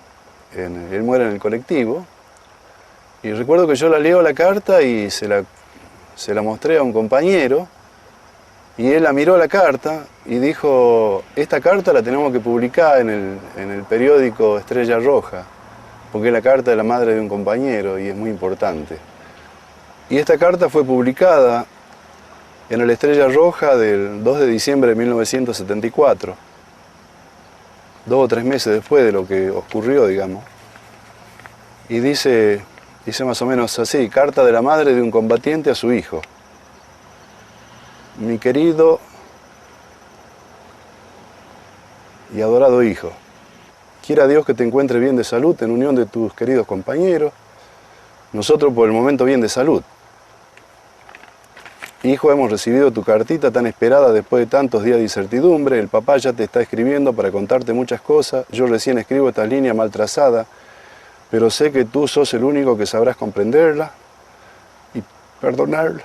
Él muere en el colectivo. Y recuerdo que yo la leo la carta y se la mostré a un compañero. Y él la miró la carta y dijo, esta carta la tenemos que publicar en el periódico Estrella Roja, porque es la carta de la madre de un compañero y es muy importante. Y esta carta fue publicada en el Estrella Roja del 2 de diciembre de 1974, 2 o 3 meses después de lo que ocurrió, digamos. Y dice más o menos así, carta de la madre de un combatiente a su hijo. Mi querido y adorado hijo, quiera Dios que te encuentres bien de salud en unión de tus queridos compañeros, nosotros por el momento bien de salud. Hijo, hemos recibido tu cartita tan esperada después de tantos días de incertidumbre. El papá ya te está escribiendo para contarte muchas cosas. Yo recién escribo estas líneas mal trazadas, pero sé que tú sos el único que sabrás comprenderla y perdonarla.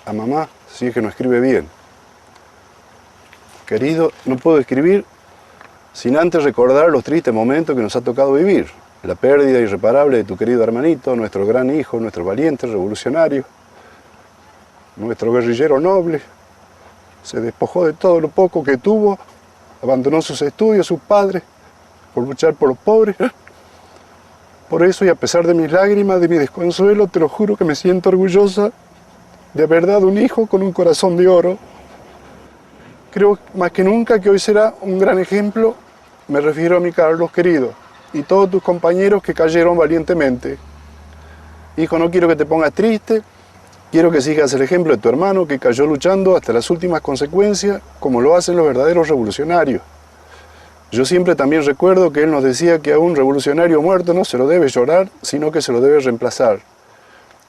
A mamá, si es que no escribe bien. Querido, no puedo escribir sin antes recordar los tristes momentos que nos ha tocado vivir. La pérdida irreparable de tu querido hermanito, nuestro gran hijo, nuestro valiente revolucionario, nuestro guerrillero noble. Se despojó de todo lo poco que tuvo, abandonó sus estudios, sus padres, por luchar por los pobres. Por eso, y a pesar de mis lágrimas, de mi desconsuelo, te lo juro que me siento orgullosa de haber dado un hijo con un corazón de oro. Creo más que nunca que hoy será un gran ejemplo. Me refiero a mi Carlos querido y todos tus compañeros que cayeron valientemente. Hijo, no quiero que te pongas triste, quiero que sigas el ejemplo de tu hermano que cayó luchando hasta las últimas consecuencias, como lo hacen los verdaderos revolucionarios. Yo siempre también recuerdo que él nos decía que a un revolucionario muerto no se lo debe llorar, sino que se lo debe reemplazar.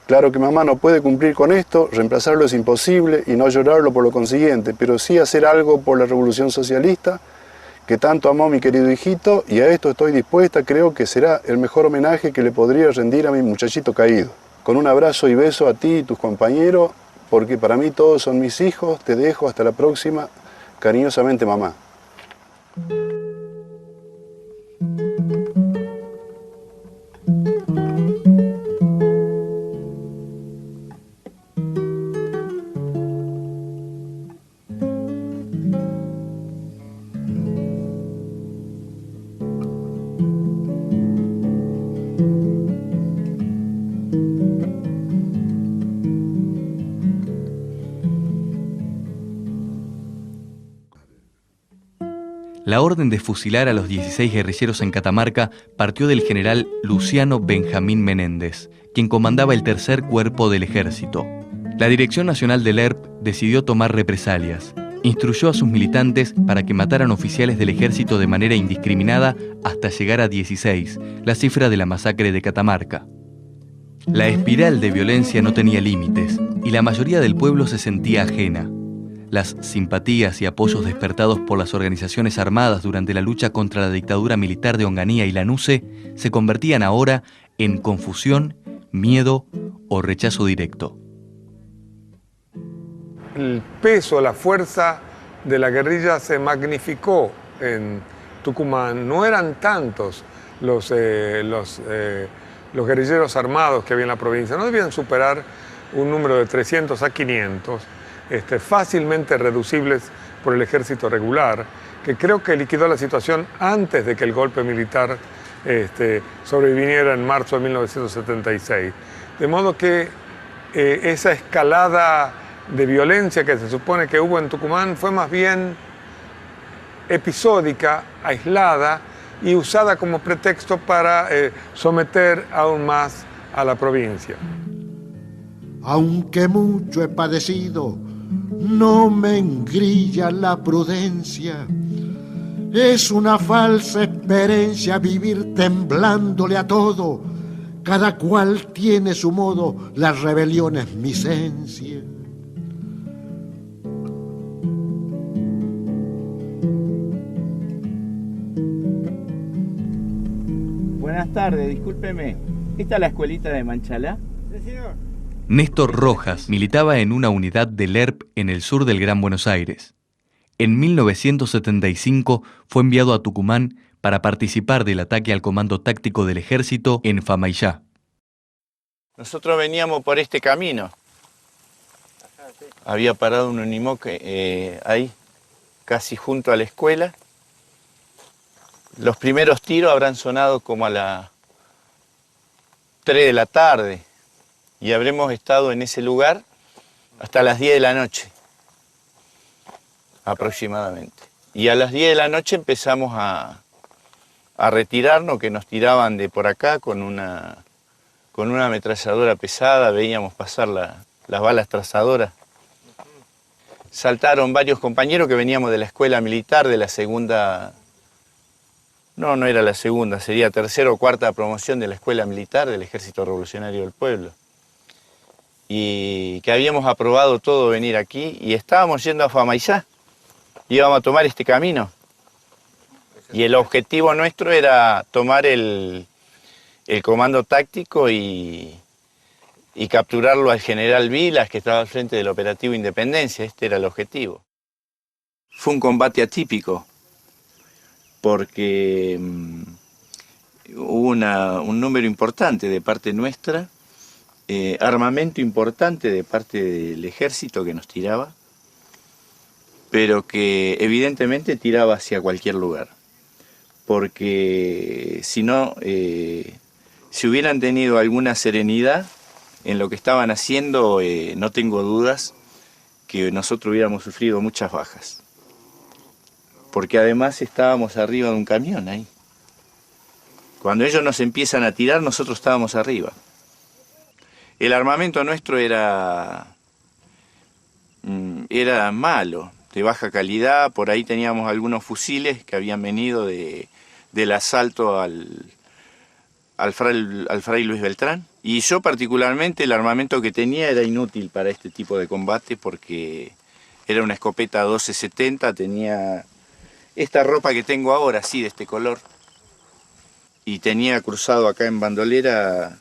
Claro que mamá no puede cumplir con esto, reemplazarlo es imposible y no llorarlo por lo consiguiente, pero sí hacer algo por la revolución socialista, que tanto amó mi querido hijito, y a esto estoy dispuesta, creo que será el mejor homenaje que le podría rendir a mi muchachito caído. Con un abrazo y beso a ti y tus compañeros, porque para mí todos son mis hijos, te dejo hasta la próxima, cariñosamente mamá. La orden de fusilar a los 16 guerrilleros en Catamarca partió del general Luciano Benjamín Menéndez, quien comandaba el tercer cuerpo del ejército. La Dirección Nacional del ERP decidió tomar represalias. Instruyó a sus militantes para que mataran oficiales del ejército de manera indiscriminada hasta llegar a 16, la cifra de la masacre de Catamarca. La espiral de violencia no tenía límites y la mayoría del pueblo se sentía ajena. Las simpatías y apoyos despertados por las organizaciones armadas durante la lucha contra la dictadura militar de Onganía y Lanuse se convertían ahora en confusión, miedo o rechazo directo. El peso, la fuerza de la guerrilla se magnificó en Tucumán. No eran tantos los guerrilleros armados que había en la provincia. No debían superar un número de 300 a 500. fácilmente reducibles por el ejército regular, que creo que liquidó la situación antes de que el golpe militar sobreviniera en marzo de 1976. De modo que esa escalada de violencia que se supone que hubo en Tucumán fue más bien episódica, aislada y usada como pretexto para someter aún más a la provincia. Aunque mucho he padecido, no me engrilla la prudencia. Es una falsa experiencia vivir temblándole a todo. Cada cual tiene su modo, la rebelión es mi esencia. Buenas tardes, discúlpeme. ¿Esta es la escuelita de Manchalá? Sí, señor. Néstor Rojas militaba en una unidad del ERP en el sur del Gran Buenos Aires. En 1975 fue enviado a Tucumán para participar del ataque al comando táctico del ejército en Famaillá. Nosotros veníamos por este camino. Había parado un Unimog ahí, casi junto a la escuela. Los primeros tiros habrán sonado como a las 3 de la tarde y habremos estado en ese lugar hasta las 10 de la noche, aproximadamente. Y a las 10 de la noche empezamos a retirarnos, que nos tiraban de por acá con una ametralladora pesada, veíamos pasar las balas trazadoras. Saltaron varios compañeros que veníamos de la escuela militar, de la segunda... No era la segunda, sería tercera o cuarta promoción de la escuela militar del Ejército Revolucionario del Pueblo. Y que habíamos aprobado todo venir aquí y estábamos yendo a Famaillá. Íbamos a tomar este camino. Y el objetivo nuestro era tomar el comando táctico y capturarlo al general Vilas, que estaba al frente del operativo Independencia. Este era el objetivo. Fue un combate atípico, porque hubo un número importante de parte nuestra, armamento importante de parte del ejército que nos tiraba, pero que evidentemente tiraba hacia cualquier lugar, porque si no, si hubieran tenido alguna serenidad en lo que estaban haciendo, no tengo dudas que nosotros hubiéramos sufrido muchas bajas. Porque además estábamos arriba de un camión ahí. Cuando ellos nos empiezan a tirar, nosotros estábamos arriba. El armamento nuestro era malo, de baja calidad. Por ahí teníamos algunos fusiles que habían venido del asalto al Fray Luis Beltrán. Y yo particularmente el armamento que tenía era inútil para este tipo de combate porque era una escopeta 1270, tenía esta ropa que tengo ahora, así de este color, y tenía cruzado acá en bandolera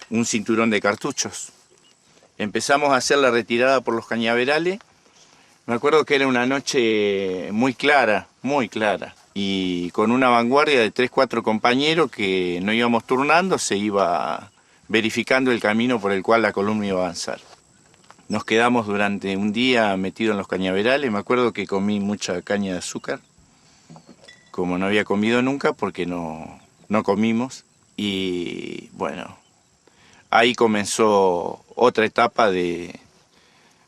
un cinturón de cartuchos. Empezamos a hacer la retirada por los cañaverales. Me acuerdo que era una noche muy clara, y con una vanguardia de 3-4 compañeros que no íbamos turnando, se iba verificando el camino por el cual la columna iba a avanzar. Nos quedamos durante un día metidos en los cañaverales. Me acuerdo que comí mucha caña de azúcar, como no había comido nunca porque no comimos. Y bueno, ahí comenzó otra etapa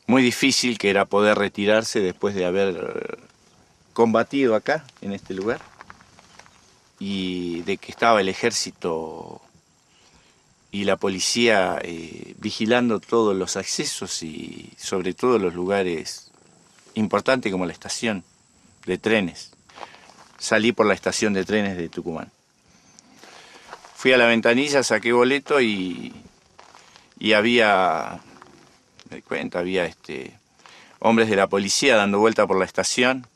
muy difícil, que era poder retirarse después de haber combatido acá, en este lugar, y de que estaba el ejército y la policía vigilando todos los accesos y sobre todo los lugares importantes como la estación de trenes. Salí por la estación de trenes de Tucumán. Fui a la ventanilla, saqué boleto y había, me di cuenta, había hombres de la policía dando vuelta por la estación.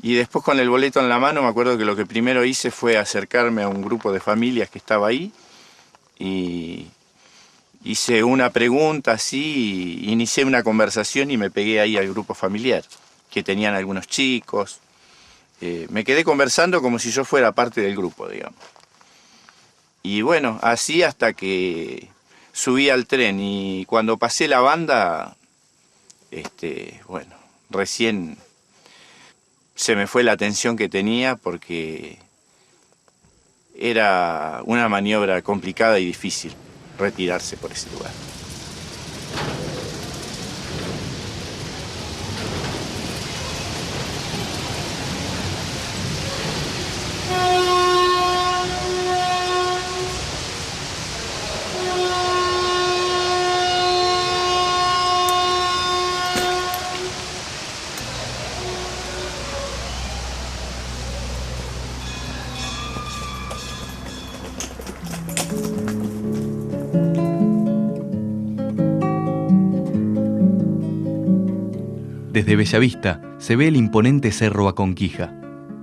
Y después, con el boleto en la mano, me acuerdo que lo que primero hice fue acercarme a un grupo de familias que estaba ahí y hice una pregunta así, inicié una conversación y me pegué ahí al grupo familiar, que tenían algunos chicos. Me quedé conversando como si yo fuera parte del grupo, digamos. Y bueno, así hasta que subí al tren, y cuando pasé la banda bueno, recién se me fue la atención que tenía porque era una maniobra complicada y difícil retirarse por ese lugar. Desde Bellavista se ve el imponente Cerro Aconquija.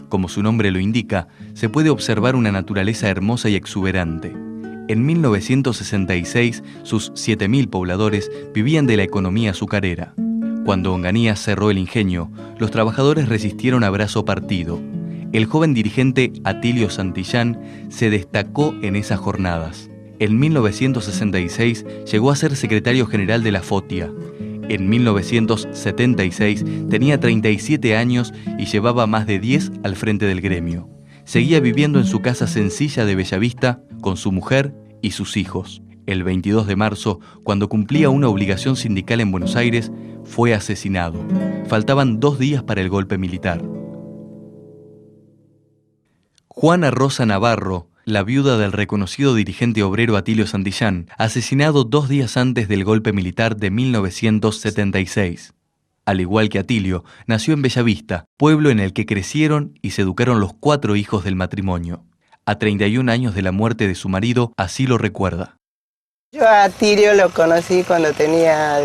Como su nombre lo indica, se puede observar una naturaleza hermosa y exuberante. En 1966, sus 7.000 pobladores vivían de la economía azucarera. Cuando Onganía cerró el ingenio, los trabajadores resistieron a brazo partido. El joven dirigente Atilio Santillán se destacó en esas jornadas. En 1966 llegó a ser secretario general de la FOTIA. En 1976 tenía 37 años y llevaba más de 10 al frente del gremio. Seguía viviendo en su casa sencilla de Bellavista con su mujer y sus hijos. El 22 de marzo, cuando cumplía una obligación sindical en Buenos Aires, fue asesinado. Faltaban 2 días para el golpe militar. Juana Rosa Navarro, la viuda del reconocido dirigente obrero Atilio Santillán, asesinado 2 días antes del golpe militar de 1976. Al igual que Atilio, nació en Bellavista, pueblo en el que crecieron y se educaron los 4 hijos del matrimonio. A 31 años de la muerte de su marido, así lo recuerda. Yo a Atilio lo conocí cuando tenía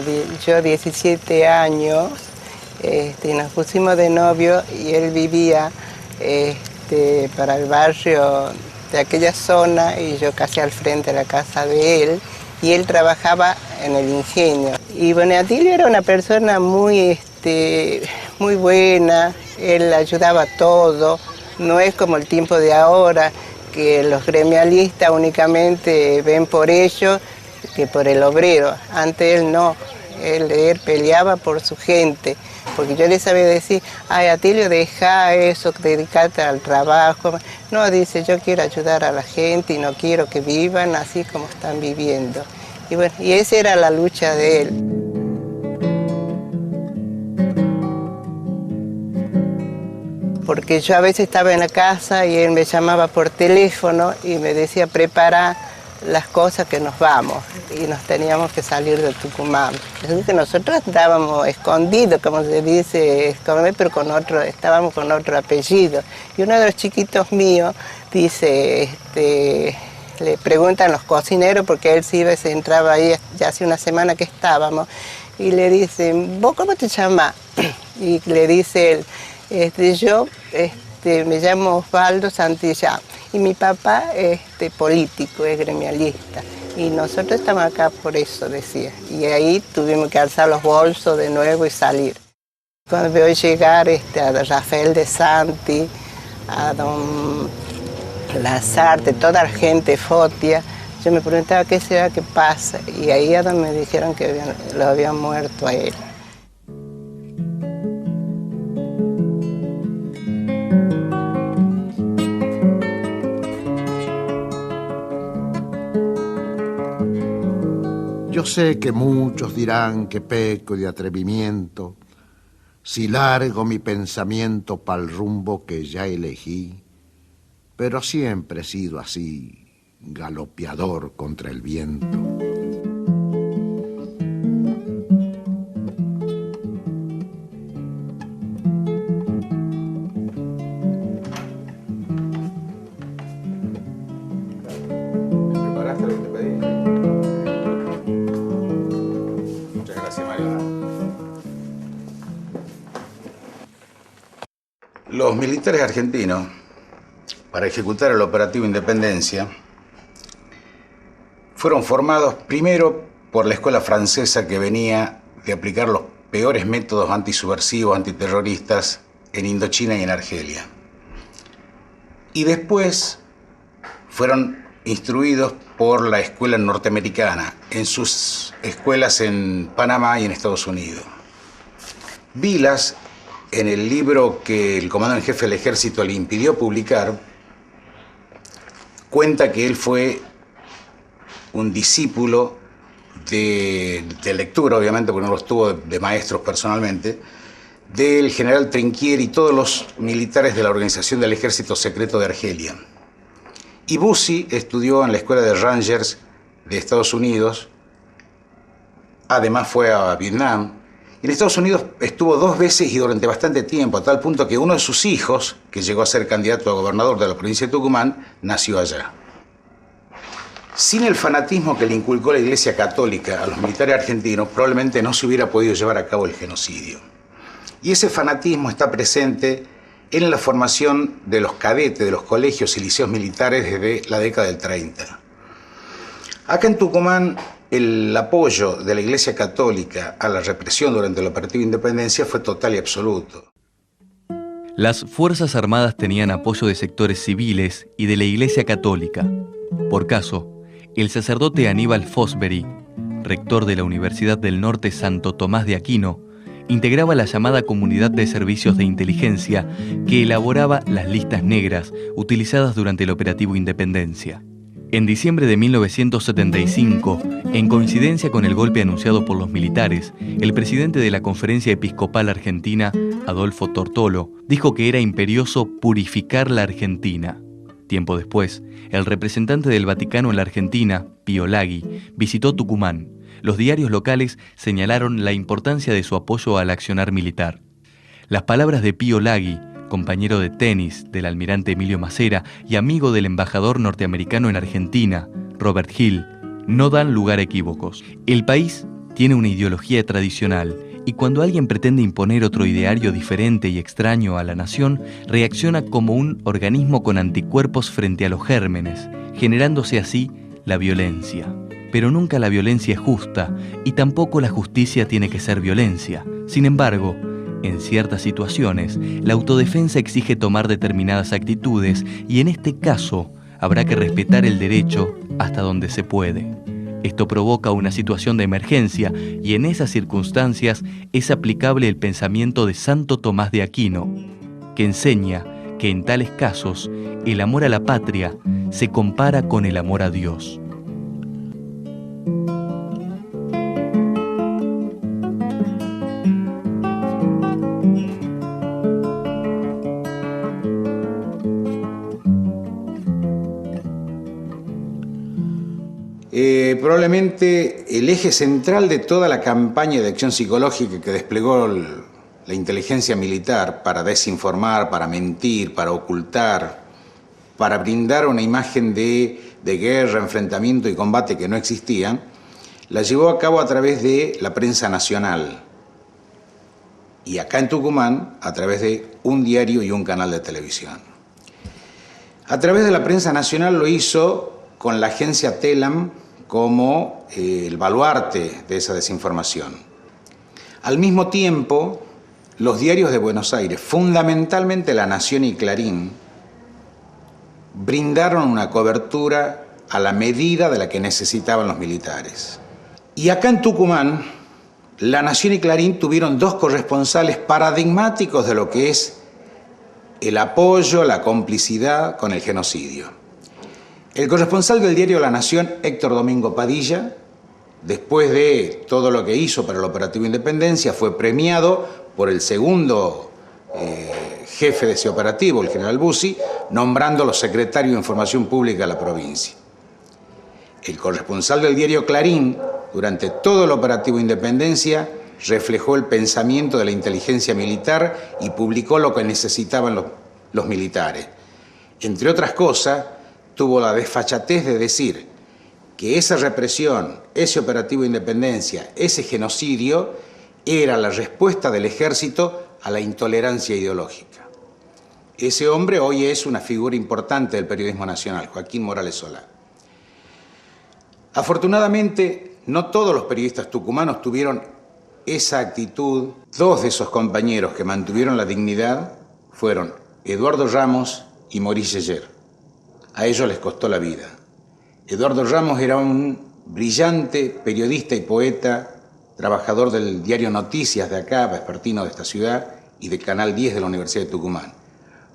yo 17 años, y nos pusimos de novio y él vivía para el barrio de aquella zona y yo casi al frente de la casa de él, y él trabajaba en el ingenio. Y bueno, Atilio era una persona muy buena, él ayudaba a todo, no es como el tiempo de ahora, que los gremialistas únicamente ven por ellos que por el obrero. Antes él no, él peleaba por su gente. Porque yo le sabía decir, ay, Atilio, deja eso, dedícate al trabajo. No, dice, yo quiero ayudar a la gente y no quiero que vivan así como están viviendo. Y bueno, y esa era la lucha de él. Porque yo a veces estaba en la casa y él me llamaba por teléfono y me decía, prepara las cosas que nos vamos, y nos teníamos que salir de Tucumán. Así que nosotros estábamos escondidos, como se dice, pero estábamos con otro apellido. Y uno de los chiquitos míos dice, le preguntan los cocineros, porque él se entraba ahí, ya hace una semana que estábamos, y le dicen, ¿vos cómo te llamas? Y le dice él, yo me llamo Osvaldo Santillán. Y mi papá es político, es gremialista. Y nosotros estamos acá por eso, decía. Y ahí tuvimos que alzar los bolsos de nuevo y salir. Cuando veo llegar a Rafael de Santi, a don Lazarte, toda la gente Fotia, yo me preguntaba qué será que pasa. Y ahí es donde me dijeron que lo habían muerto a él. Yo sé que muchos dirán que peco de atrevimiento si largo mi pensamiento pa'l rumbo que ya elegí, pero siempre he sido así, galopeador contra el viento. ¿Preparaste lo que te pedí? Muchas gracias, Mario. Los militares argentinos, para ejecutar el operativo Independencia, fueron formados primero por la escuela francesa que venía de aplicar los peores métodos antisubversivos, antiterroristas en Indochina y en Argelia. Y después fueron instruidos por la escuela norteamericana en sus escuelas en Panamá y en Estados Unidos. Vilas, en el libro que el comandante en jefe del ejército le impidió publicar, cuenta que él fue un discípulo de lectura, obviamente, porque no los tuvo de maestros personalmente, del general Trinquier y todos los militares de la Organización del Ejército Secreto de Argelia. Y Bussi estudió en la Escuela de Rangers de Estados Unidos, además fue a Vietnam. En Estados Unidos estuvo 2 veces y durante bastante tiempo, a tal punto que uno de sus hijos, que llegó a ser candidato a gobernador de la provincia de Tucumán, nació allá. Sin el fanatismo que le inculcó la Iglesia Católica a los militares argentinos, probablemente no se hubiera podido llevar a cabo el genocidio. Y ese fanatismo está presente en la formación de los cadetes de los colegios y liceos militares desde la década del 30. Acá en Tucumán, el apoyo de la Iglesia Católica a la represión durante el operativo Independencia fue total y absoluto. Las Fuerzas Armadas tenían apoyo de sectores civiles y de la Iglesia Católica. Por caso, el sacerdote Aníbal Fosbery, rector de la Universidad del Norte Santo Tomás de Aquino, integraba la llamada Comunidad de Servicios de Inteligencia que elaboraba las listas negras utilizadas durante el operativo Independencia. En diciembre de 1975, en coincidencia con el golpe anunciado por los militares, el presidente de la Conferencia Episcopal Argentina, Adolfo Tortolo, dijo que era imperioso purificar la Argentina. Tiempo después, el representante del Vaticano en la Argentina, Pío Laghi, visitó Tucumán. Los diarios locales señalaron la importancia de su apoyo al accionar militar. Las palabras de Pío Laghi, compañero de tenis del almirante Emilio Macera y amigo del embajador norteamericano en Argentina, Robert Hill, no dan lugar a equívocos. El país tiene una ideología tradicional y cuando alguien pretende imponer otro ideario diferente y extraño a la nación, reacciona como un organismo con anticuerpos frente a los gérmenes, generándose así la violencia. Pero nunca la violencia es justa y tampoco la justicia tiene que ser violencia. Sin embargo, en ciertas situaciones, la autodefensa exige tomar determinadas actitudes y en este caso habrá que respetar el derecho hasta donde se puede. Esto provoca una situación de emergencia y en esas circunstancias es aplicable el pensamiento de Santo Tomás de Aquino, que enseña que en tales casos el amor a la patria se compara con el amor a Dios. Probablemente el eje central de toda la campaña de acción psicológica que desplegó la inteligencia militar para desinformar, para mentir, para ocultar, para brindar una imagen de guerra, enfrentamiento y combate que no existían, la llevó a cabo a través de la prensa nacional. Y acá en Tucumán, a través de un diario y un canal de televisión. A través de la prensa nacional lo hizo con la agencia Telam como el baluarte de esa desinformación. Al mismo tiempo, los diarios de Buenos Aires, fundamentalmente La Nación y Clarín, brindaron una cobertura a la medida de la que necesitaban los militares. Y acá en Tucumán, La Nación y Clarín tuvieron 2 corresponsales paradigmáticos de lo que es el apoyo, la complicidad con el genocidio. El corresponsal del diario La Nación, Héctor Domingo Padilla, después de todo lo que hizo para el operativo Independencia, fue premiado por el segundo jefe de ese operativo, el general Bussi, nombrándolo secretario de Información Pública de la provincia. El corresponsal del diario Clarín, durante todo el operativo Independencia, reflejó el pensamiento de la inteligencia militar y publicó lo que necesitaban los militares. Entre otras cosas, tuvo la desfachatez de decir que esa represión, ese operativo Independencia, ese genocidio, era la respuesta del ejército a la intolerancia ideológica. Ese hombre hoy es una figura importante del periodismo nacional, Joaquín Morales Solá. Afortunadamente, no todos los periodistas tucumanos tuvieron esa actitud. 2 de esos compañeros que mantuvieron la dignidad fueron Eduardo Ramos y Maurice Yeller. A ellos les costó la vida. Eduardo Ramos era un brillante periodista y poeta trabajador del diario Noticias de acá, vespertino de esta ciudad, y de Canal 10 de la Universidad de Tucumán.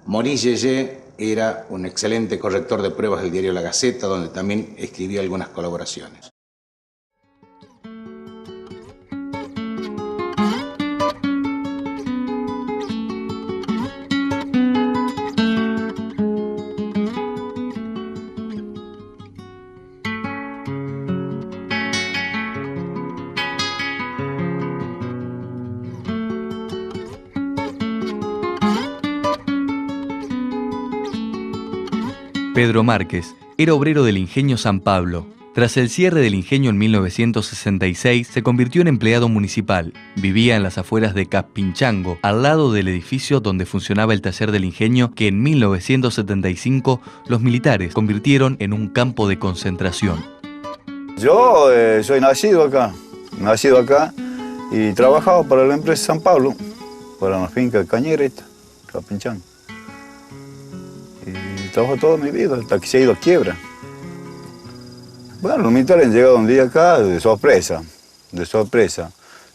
Maurice Yeye era un excelente corrector de pruebas del diario La Gaceta, donde también escribía algunas colaboraciones. Pedro Márquez era obrero del ingenio San Pablo. Tras el cierre del ingenio en 1966, se convirtió en empleado municipal. Vivía en las afueras de Caspinchango, al lado del edificio donde funcionaba el taller del ingenio que en 1975 los militares convirtieron en un campo de concentración. Yo soy nacido acá y trabajaba para la empresa San Pablo, para la finca de Cañereta, Caspinchango. Y trabajo toda mi vida hasta que se ha ido a quiebra. Bueno, los militares han llegado un día acá de sorpresa,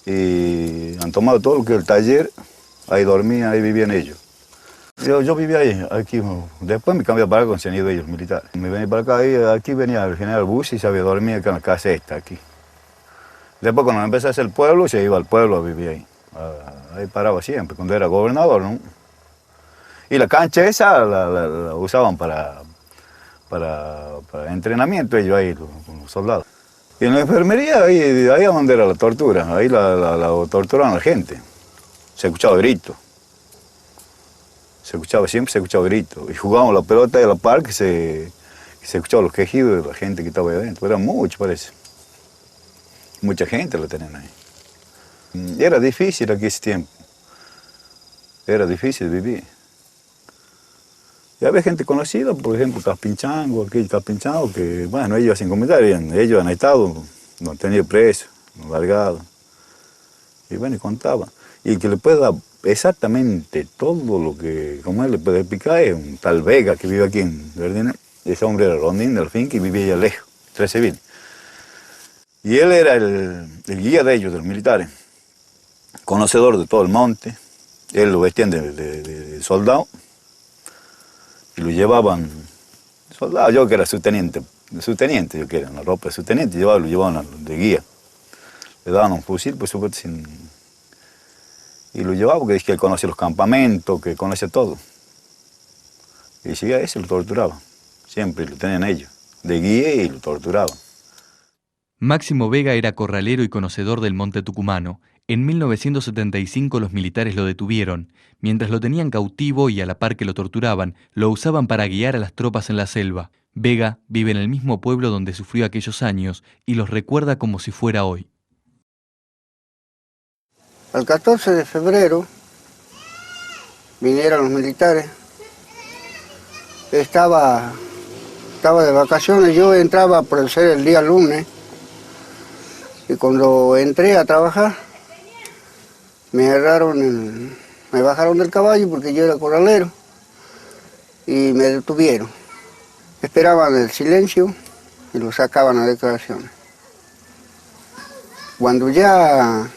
y han tomado todo lo que es el taller, ahí dormían, ahí vivían ellos. Yo vivía ahí, aquí, después me cambié para acá cuando se han ido ellos, militares. Me venía para acá, aquí venía el general Bussi y se había dormido acá en la casa esta, aquí. Después cuando empecé a hacer el pueblo, se iba al pueblo a vivir ahí. Ahí paraba siempre, cuando era gobernador, ¿no? Y la cancha esa la usaban para entrenamiento ellos ahí, los soldados. Y en la enfermería, ahí donde era la tortura, ahí la torturaban a la gente. Se escuchaba gritos. Siempre se escuchaba gritos. Y jugábamos la pelota de la par que se escuchaban los quejidos de la gente que estaba ahí adentro. Era mucho, parece. Mucha gente lo tenían ahí. Y era difícil aquí ese tiempo. Era difícil vivir. Y había gente conocida, por ejemplo, Caspinchango, que, bueno, ellos hacen comentarios, ellos han estado, no han tenido presos, no largados. Y bueno, y contaban. Y que le puede dar exactamente todo lo que, como él le puede explicar, es un tal Vega que vive aquí en Verdina. Ese hombre era rondín del finca y vivía allá lejos, 13 civiles. Y él era el guía de ellos, de los militares, conocedor de todo el monte. Él lo vestían de soldado. Y lo llevaban, soldado, yo que era subteniente yo que era, en la ropa de subteniente, lo llevaban de guía. Le daban un fusil, por supuesto, y lo llevaba porque dice que él conocía los campamentos, que conocía todo. Y si a ese lo torturaba, siempre lo tenían ellos, de guía y lo torturaban. Máximo Vega era corralero y conocedor del monte tucumano. En 1975 los militares lo detuvieron. Mientras lo tenían cautivo y a la par que lo torturaban, lo usaban para guiar a las tropas en la selva. Vega vive en el mismo pueblo donde sufrió aquellos años y los recuerda como si fuera hoy. El 14 de febrero vinieron los militares. Estaba de vacaciones, yo entraba por ser el día lunes y cuando entré a trabajar me bajaron del caballo porque yo era corralero y me detuvieron. Esperaban el silencio y lo sacaban a declaraciones. Cuando ya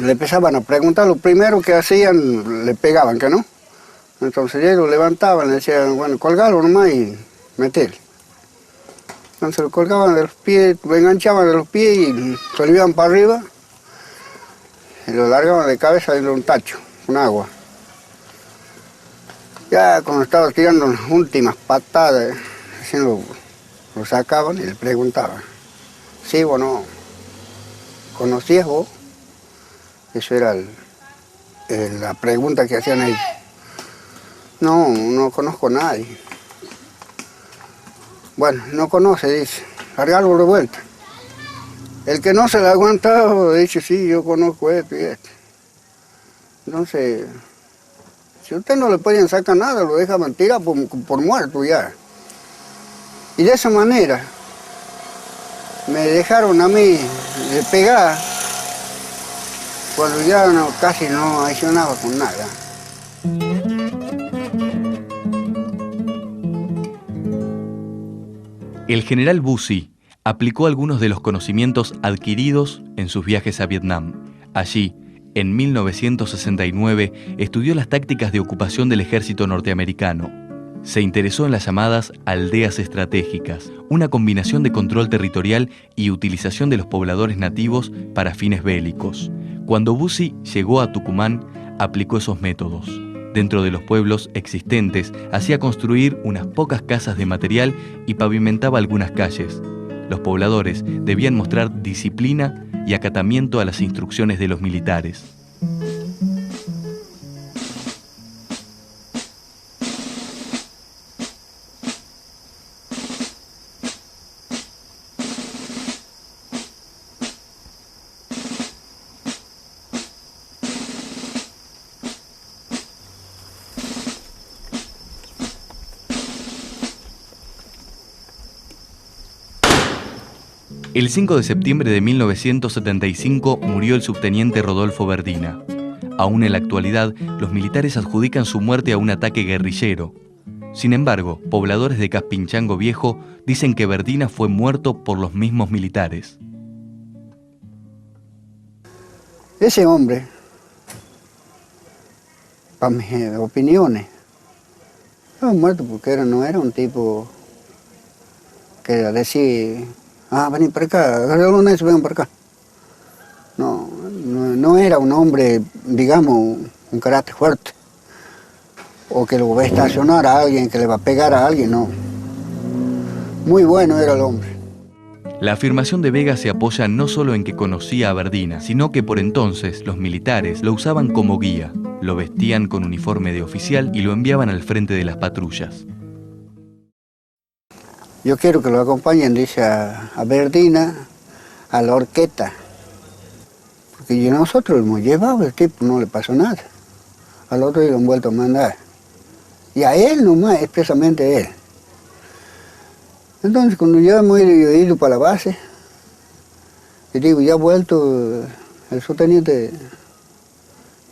le empezaban a preguntar, lo primero que hacían, le pegaban, que no. Entonces ellos lo levantaban, le decían, bueno, colgalo nomás y metele. Entonces lo colgaban de los pies, lo enganchaban de los pies y lo llevaban para arriba y lo largaban de cabeza dentro de un tacho, con agua. Ya cuando estaba tirando las últimas patadas, recién lo sacaban y le preguntaban, ¿sí o no? ¿Conocías vos? Eso era la pregunta que hacían ellos. No conozco a nadie. Bueno, no conoce, dice, largarlo de vuelta. El que no se le ha aguantado dice, sí, yo conozco esto y esto. Entonces, si usted no le podían sacar nada, lo dejaban tirar por muerto ya. Y de esa manera me dejaron a mí de pegar cuando ya casi no accionaba con nada. El general Bussi, aplicó algunos de los conocimientos adquiridos en sus viajes a Vietnam. Allí, en 1969, estudió las tácticas de ocupación del ejército norteamericano. Se interesó en las llamadas aldeas estratégicas, una combinación de control territorial y utilización de los pobladores nativos para fines bélicos. Cuando Bussi llegó a Tucumán, aplicó esos métodos. Dentro de los pueblos existentes, hacía construir unas pocas casas de material y pavimentaba algunas calles. Los pobladores debían mostrar disciplina y acatamiento a las instrucciones de los militares. El 5 de septiembre de 1975 murió el subteniente Rodolfo Verdina. Aún en la actualidad, los militares adjudican su muerte a un ataque guerrillero. Sin embargo, pobladores de Caspinchango Viejo dicen que Verdina fue muerto por los mismos militares. Ese hombre, para mis opiniones, estaba muerto porque no era un tipo que decía... vení para acá, agarralo una vez, vengan para acá. No era un hombre, digamos, un carácter fuerte. O que lo va a estacionar a alguien, que le va a pegar a alguien, no. Muy bueno era el hombre. La afirmación de Vega se apoya no solo en que conocía a Verdina, sino que por entonces los militares lo usaban como guía. Lo vestían con uniforme de oficial y lo enviaban al frente de las patrullas. Yo quiero que lo acompañen, dice, a Verdina, a la horqueta. Porque nosotros lo hemos llevado, el tipo no le pasó nada. Al otro día lo han vuelto a mandar. Y a él nomás, expresamente a él. Entonces, cuando yo hemos ido para la base, le digo, ¿ya ha vuelto el subteniente?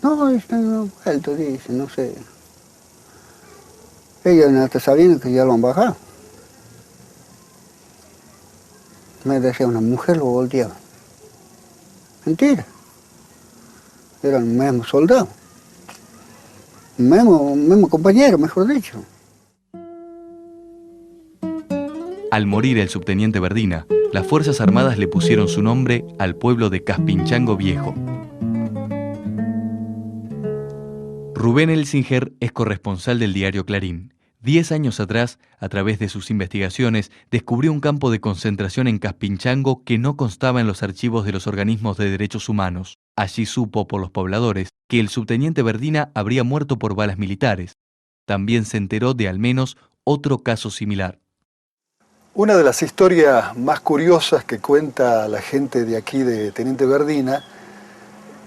No, está no vuelto, dice, no sé. Ellos no están sabiendo que ya lo han bajado. Me decía una mujer, lo volteaba. Mentira. Eran el mismo soldado. Mismo compañero, mejor dicho. Al morir el subteniente Verdina, las Fuerzas Armadas le pusieron su nombre al pueblo de Caspinchango Viejo. Rubén Elsinger es corresponsal del diario Clarín. 10 años atrás, a través de sus investigaciones, descubrió un campo de concentración en Caspinchango que no constaba en los archivos de los organismos de derechos humanos. Allí supo por los pobladores que el subteniente Verdina habría muerto por balas militares. También se enteró de al menos otro caso similar. Una de las historias más curiosas que cuenta la gente de aquí de Teniente Verdina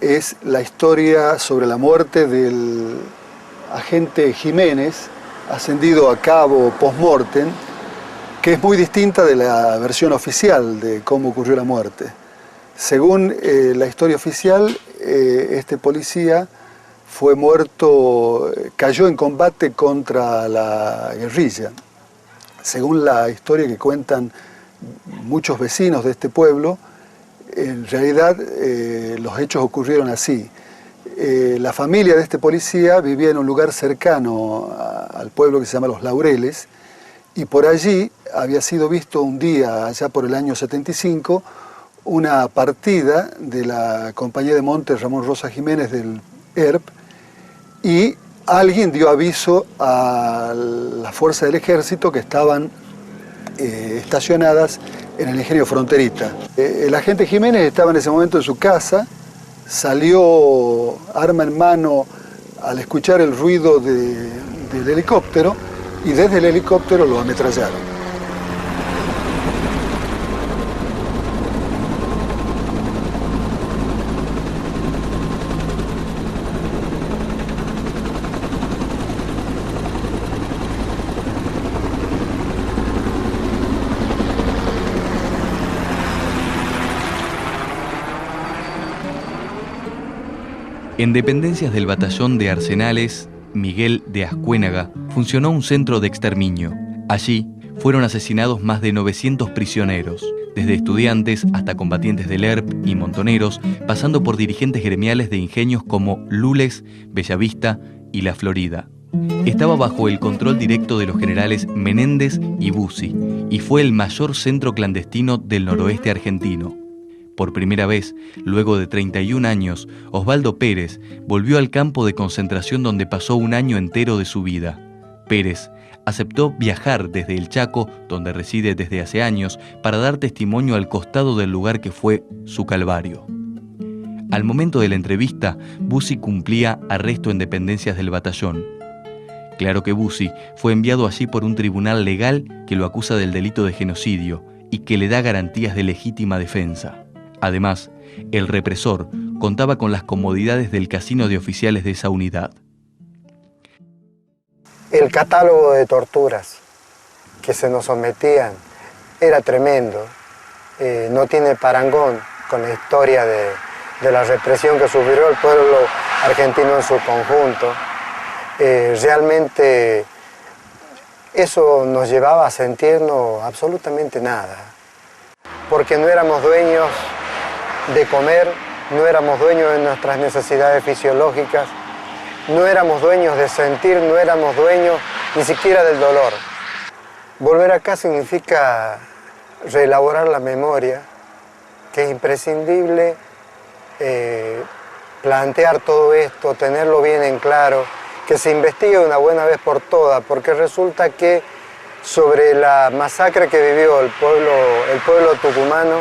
es la historia sobre la muerte del agente Jiménez, ascendido a cabo post-mortem, que es muy distinta de la versión oficial de cómo ocurrió la muerte. Según la historia oficial, este policía fue muerto, cayó en combate contra la guerrilla. Según la historia que cuentan muchos vecinos de este pueblo, en realidad los hechos ocurrieron así. La familia de este policía vivía en un lugar cercano al pueblo que se llama Los Laureles, y por allí había sido visto un día, allá por el año 75, una partida de la compañía de montes Ramón Rosa Jiménez del ERP, y alguien dio aviso a las fuerzas del ejército que estaban estacionadas en el ingenio Fronterita. El agente Jiménez estaba en ese momento en su casa, salió arma en mano al escuchar el ruido del helicóptero, y desde el helicóptero lo ametrallaron. En dependencias del batallón de Arsenales, Miguel de Ascuénaga, funcionó un centro de exterminio. Allí fueron asesinados más de 900 prisioneros, desde estudiantes hasta combatientes del ERP y montoneros, pasando por dirigentes gremiales de ingenios como Lules, Bellavista y La Florida. Estaba bajo el control directo de los generales Menéndez y Bussi, y fue el mayor centro clandestino del noroeste argentino. Por primera vez, luego de 31 años, Osvaldo Pérez volvió al campo de concentración donde pasó un año entero de su vida. Pérez aceptó viajar desde el Chaco, donde reside desde hace años, para dar testimonio al costado del lugar que fue su calvario. Al momento de la entrevista, Bussi cumplía arresto en dependencias del batallón. Claro que Bussi fue enviado allí por un tribunal legal que lo acusa del delito de genocidio y que le da garantías de legítima defensa. Además, el represor contaba con las comodidades del casino de oficiales de esa unidad. El catálogo de torturas que se nos sometían era tremendo. No tiene parangón con la historia de la represión que sufrió el pueblo argentino en su conjunto. Realmente eso nos llevaba a sentirnos absolutamente nada, porque no éramos dueños de comer, no éramos dueños de nuestras necesidades fisiológicas, no éramos dueños de sentir, no éramos dueños ni siquiera del dolor. Volver acá significa reelaborar la memoria, que es imprescindible plantear todo esto, tenerlo bien en claro, que se investigue una buena vez por todas, porque resulta que sobre la masacre que vivió el pueblo tucumano,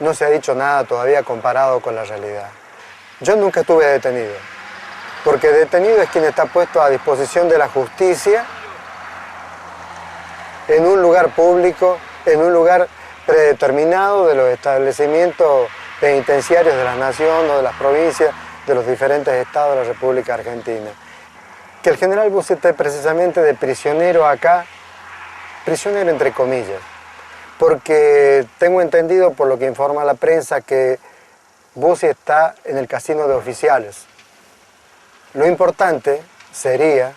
no se ha dicho nada todavía comparado con la realidad. Yo nunca estuve detenido, porque detenido es quien está puesto a disposición de la justicia en un lugar público, en un lugar predeterminado de los establecimientos penitenciarios de la nación o de las provincias, de los diferentes estados de la República Argentina. Que el general Bussi esté precisamente de prisionero acá, prisionero entre comillas, porque tengo entendido por lo que informa la prensa que Bussi está en el casino de oficiales. Lo importante sería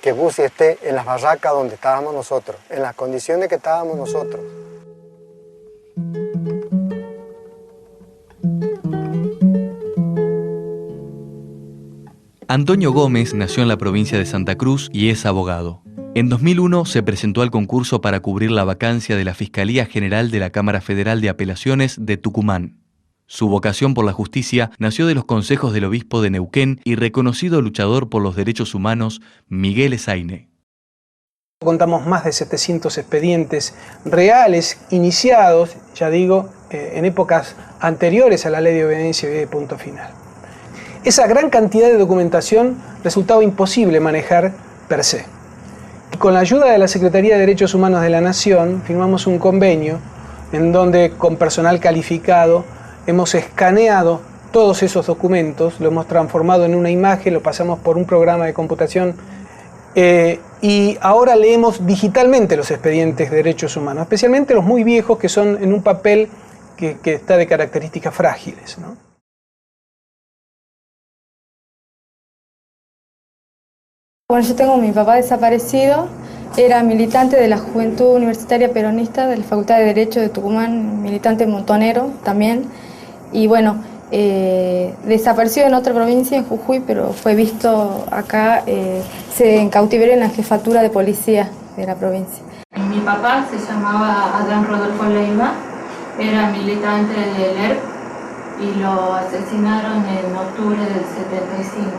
que Bussi esté en las barracas donde estábamos nosotros, en las condiciones que estábamos nosotros. Antonio Gómez nació en la provincia de Santa Cruz y es abogado. En 2001 se presentó al concurso para cubrir la vacancia de la Fiscalía General de la Cámara Federal de Apelaciones de Tucumán. Su vocación por la justicia nació de los consejos del obispo de Neuquén y reconocido luchador por los derechos humanos, Miguel Esaine. Contamos más de 700 expedientes reales, iniciados, ya digo, en épocas anteriores a la Ley de Obediencia y de Punto Final. Esa gran cantidad de documentación resultaba imposible manejar per se. Con la ayuda de la Secretaría de Derechos Humanos de la Nación, firmamos un convenio en donde con personal calificado hemos escaneado todos esos documentos, lo hemos transformado en una imagen, lo pasamos por un programa de computación y ahora leemos digitalmente los expedientes de derechos humanos, especialmente los muy viejos que son en un papel que está de características frágiles, ¿no? Bueno, yo tengo a mi papá desaparecido, era militante de la Juventud Universitaria Peronista de la Facultad de Derecho de Tucumán, militante montonero también, y bueno, desapareció en otra provincia, en Jujuy, pero fue visto acá, en cautiverio en la jefatura de policía de la provincia. Mi papá se llamaba Adán Rodolfo Leiva, era militante del ERP y lo asesinaron en octubre del 75.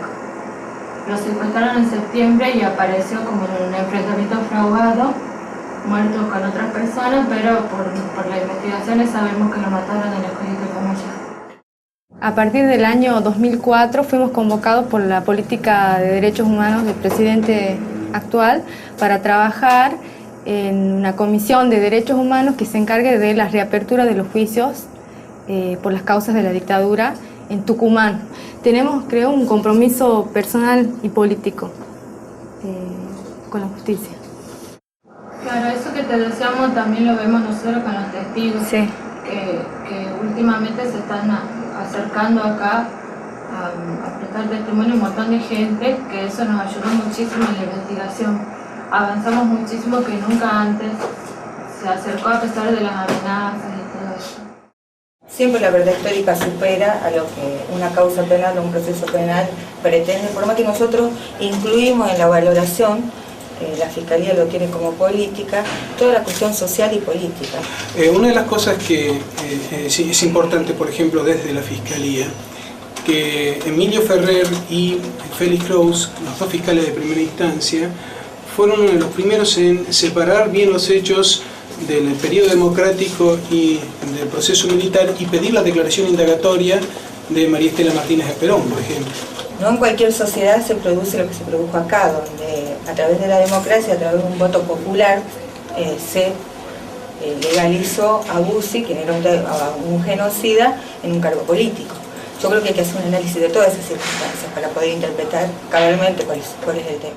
Lo secuestraron en septiembre y apareció como en un enfrentamiento fraguado, muerto con otras personas, pero por las investigaciones sabemos que lo mataron en el Colegio de Comayá. A partir del año 2004 fuimos convocados por la política de derechos humanos del presidente actual para trabajar en una comisión de derechos humanos que se encargue de la reapertura de los juicios por las causas de la dictadura en Tucumán. Tenemos, creo, un compromiso personal y político con la justicia. Claro, eso que te decíamos también lo vemos nosotros con los testigos, sí, que últimamente se están acercando acá a prestar testimonio un montón de gente, que eso nos ayudó muchísimo en la investigación, avanzamos muchísimo que nunca antes se acercó a pesar de las amenazas y todo eso. Siempre la verdad histórica supera a lo que una causa penal o un proceso penal pretende, por más que nosotros incluimos en la valoración, la Fiscalía lo tiene como política, toda la cuestión social y política. Una de las cosas que es importante, por ejemplo, desde la Fiscalía, que Emilio Ferrer y Félix Kraus, los dos fiscales de primera instancia, fueron uno de los primeros en separar bien los hechos del periodo democrático y del proceso militar y pedir la declaración indagatoria de María Estela Martínez de Perón, por ejemplo. No en cualquier sociedad se produce lo que se produjo acá, donde a través de la democracia, a través de un voto popular, se legalizó a Bussi, quien era un genocida, en un cargo político. Yo creo que hay que hacer un análisis de todas esas circunstancias para poder interpretar cabalmente cuál es el tema.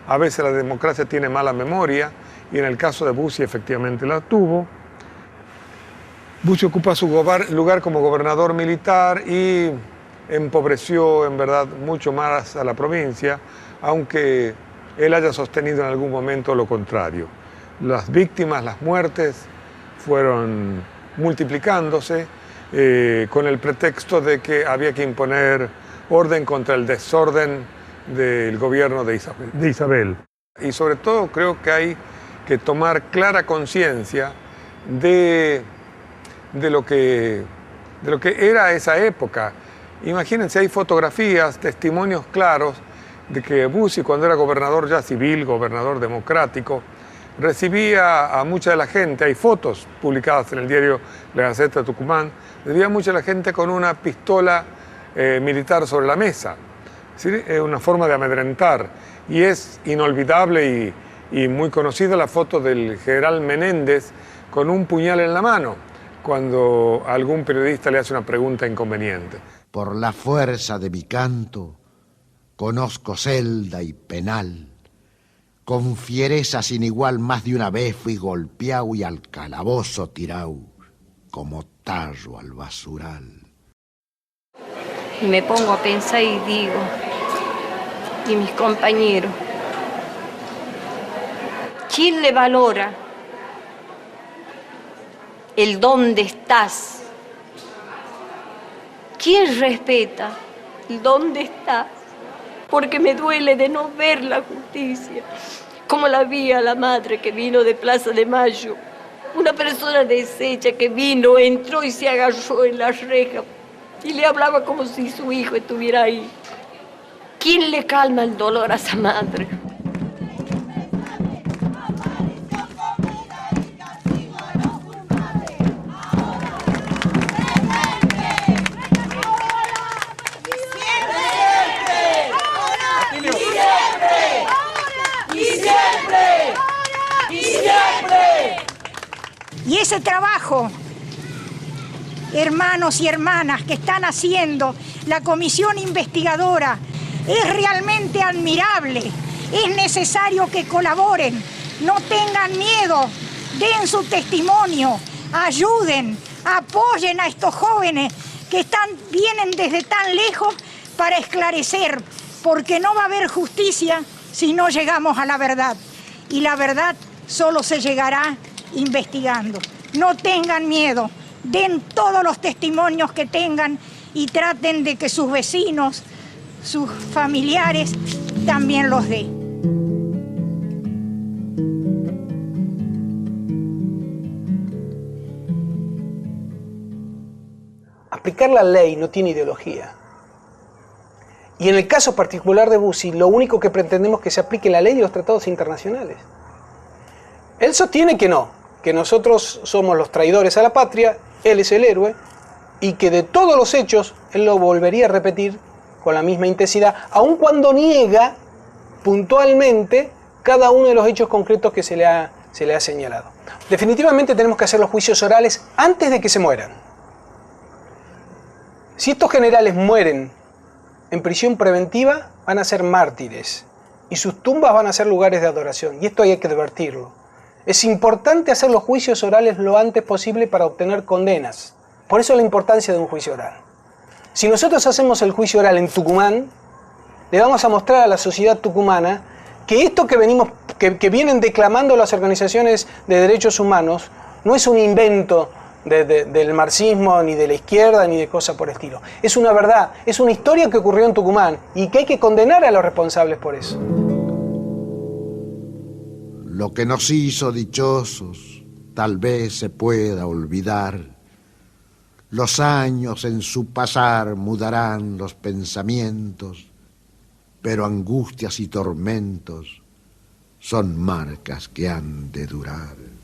A veces la democracia tiene mala memoria y en el caso de Bussi efectivamente la tuvo. Bussi ocupa su lugar como gobernador militar y empobreció en verdad mucho más a la provincia, aunque él haya sostenido en algún momento lo contrario. Las víctimas, las muertes fueron multiplicándose con el pretexto de que había que imponer orden contra el desorden del gobierno de Isabel. Y sobre todo creo que hay que tomar clara conciencia de lo que era esa época. Imagínense, hay fotografías, testimonios claros de que Bussi, cuando era gobernador ya civil, gobernador democrático, recibía a mucha de la gente, hay fotos publicadas en el diario La Gaceta de Tucumán, recibía a mucha de la gente con una pistola militar sobre la mesa. ¿Sí? Es una forma de amedrentar y es inolvidable y muy conocida la foto del general Menéndez con un puñal en la mano cuando algún periodista le hace una pregunta inconveniente. Por la fuerza de mi canto conozco celda y penal, con fiereza sin igual más de una vez fui golpeado y al calabozo tirao como tarro al basural. Y me pongo a pensar y digo, y mis compañeros, ¿quién le valora el dónde estás? ¿Quién respeta el dónde estás? Porque me duele de no ver la justicia, como la vi a la madre que vino de Plaza de Mayo, una persona deshecha que vino, entró y se agarró en la reja y le hablaba como si su hijo estuviera ahí. ¿Quién le calma el dolor a esa madre? Y ese trabajo, hermanos y hermanas, que están haciendo la comisión investigadora es realmente admirable. Es necesario que colaboren, no tengan miedo, den su testimonio, ayuden, apoyen a estos jóvenes que vienen desde tan lejos para esclarecer, porque no va a haber justicia si no llegamos a la verdad. Y la verdad solo se llegará investigando. No tengan miedo, den todos los testimonios que tengan y traten de que sus vecinos, sus familiares, también los den. Aplicar la ley no tiene ideología. Y en el caso particular de Bussi, lo único que pretendemos es que se aplique la ley y los tratados internacionales. Él sostiene que no, que nosotros somos los traidores a la patria, él es el héroe, y que de todos los hechos él lo volvería a repetir con la misma intensidad, aun cuando niega puntualmente cada uno de los hechos concretos que se le ha señalado. Definitivamente tenemos que hacer los juicios orales antes de que se mueran. Si estos generales mueren en prisión preventiva, van a ser mártires. y sus tumbas van a ser lugares de adoración. Y esto hay que advertirlo. Es importante hacer los juicios orales lo antes posible para obtener condenas. Por eso la importancia de un juicio oral. Si nosotros hacemos el juicio oral en Tucumán, le vamos a mostrar a la sociedad tucumana que esto que vienen declamando las organizaciones de derechos humanos no es un invento del marxismo, ni de la izquierda, ni de cosas por el estilo. Es una verdad, es una historia que ocurrió en Tucumán y que hay que condenar a los responsables por eso. Lo que nos hizo dichosos tal vez se pueda olvidar. Los años en su pasar mudarán los pensamientos, pero angustias y tormentos son marcas que han de durar.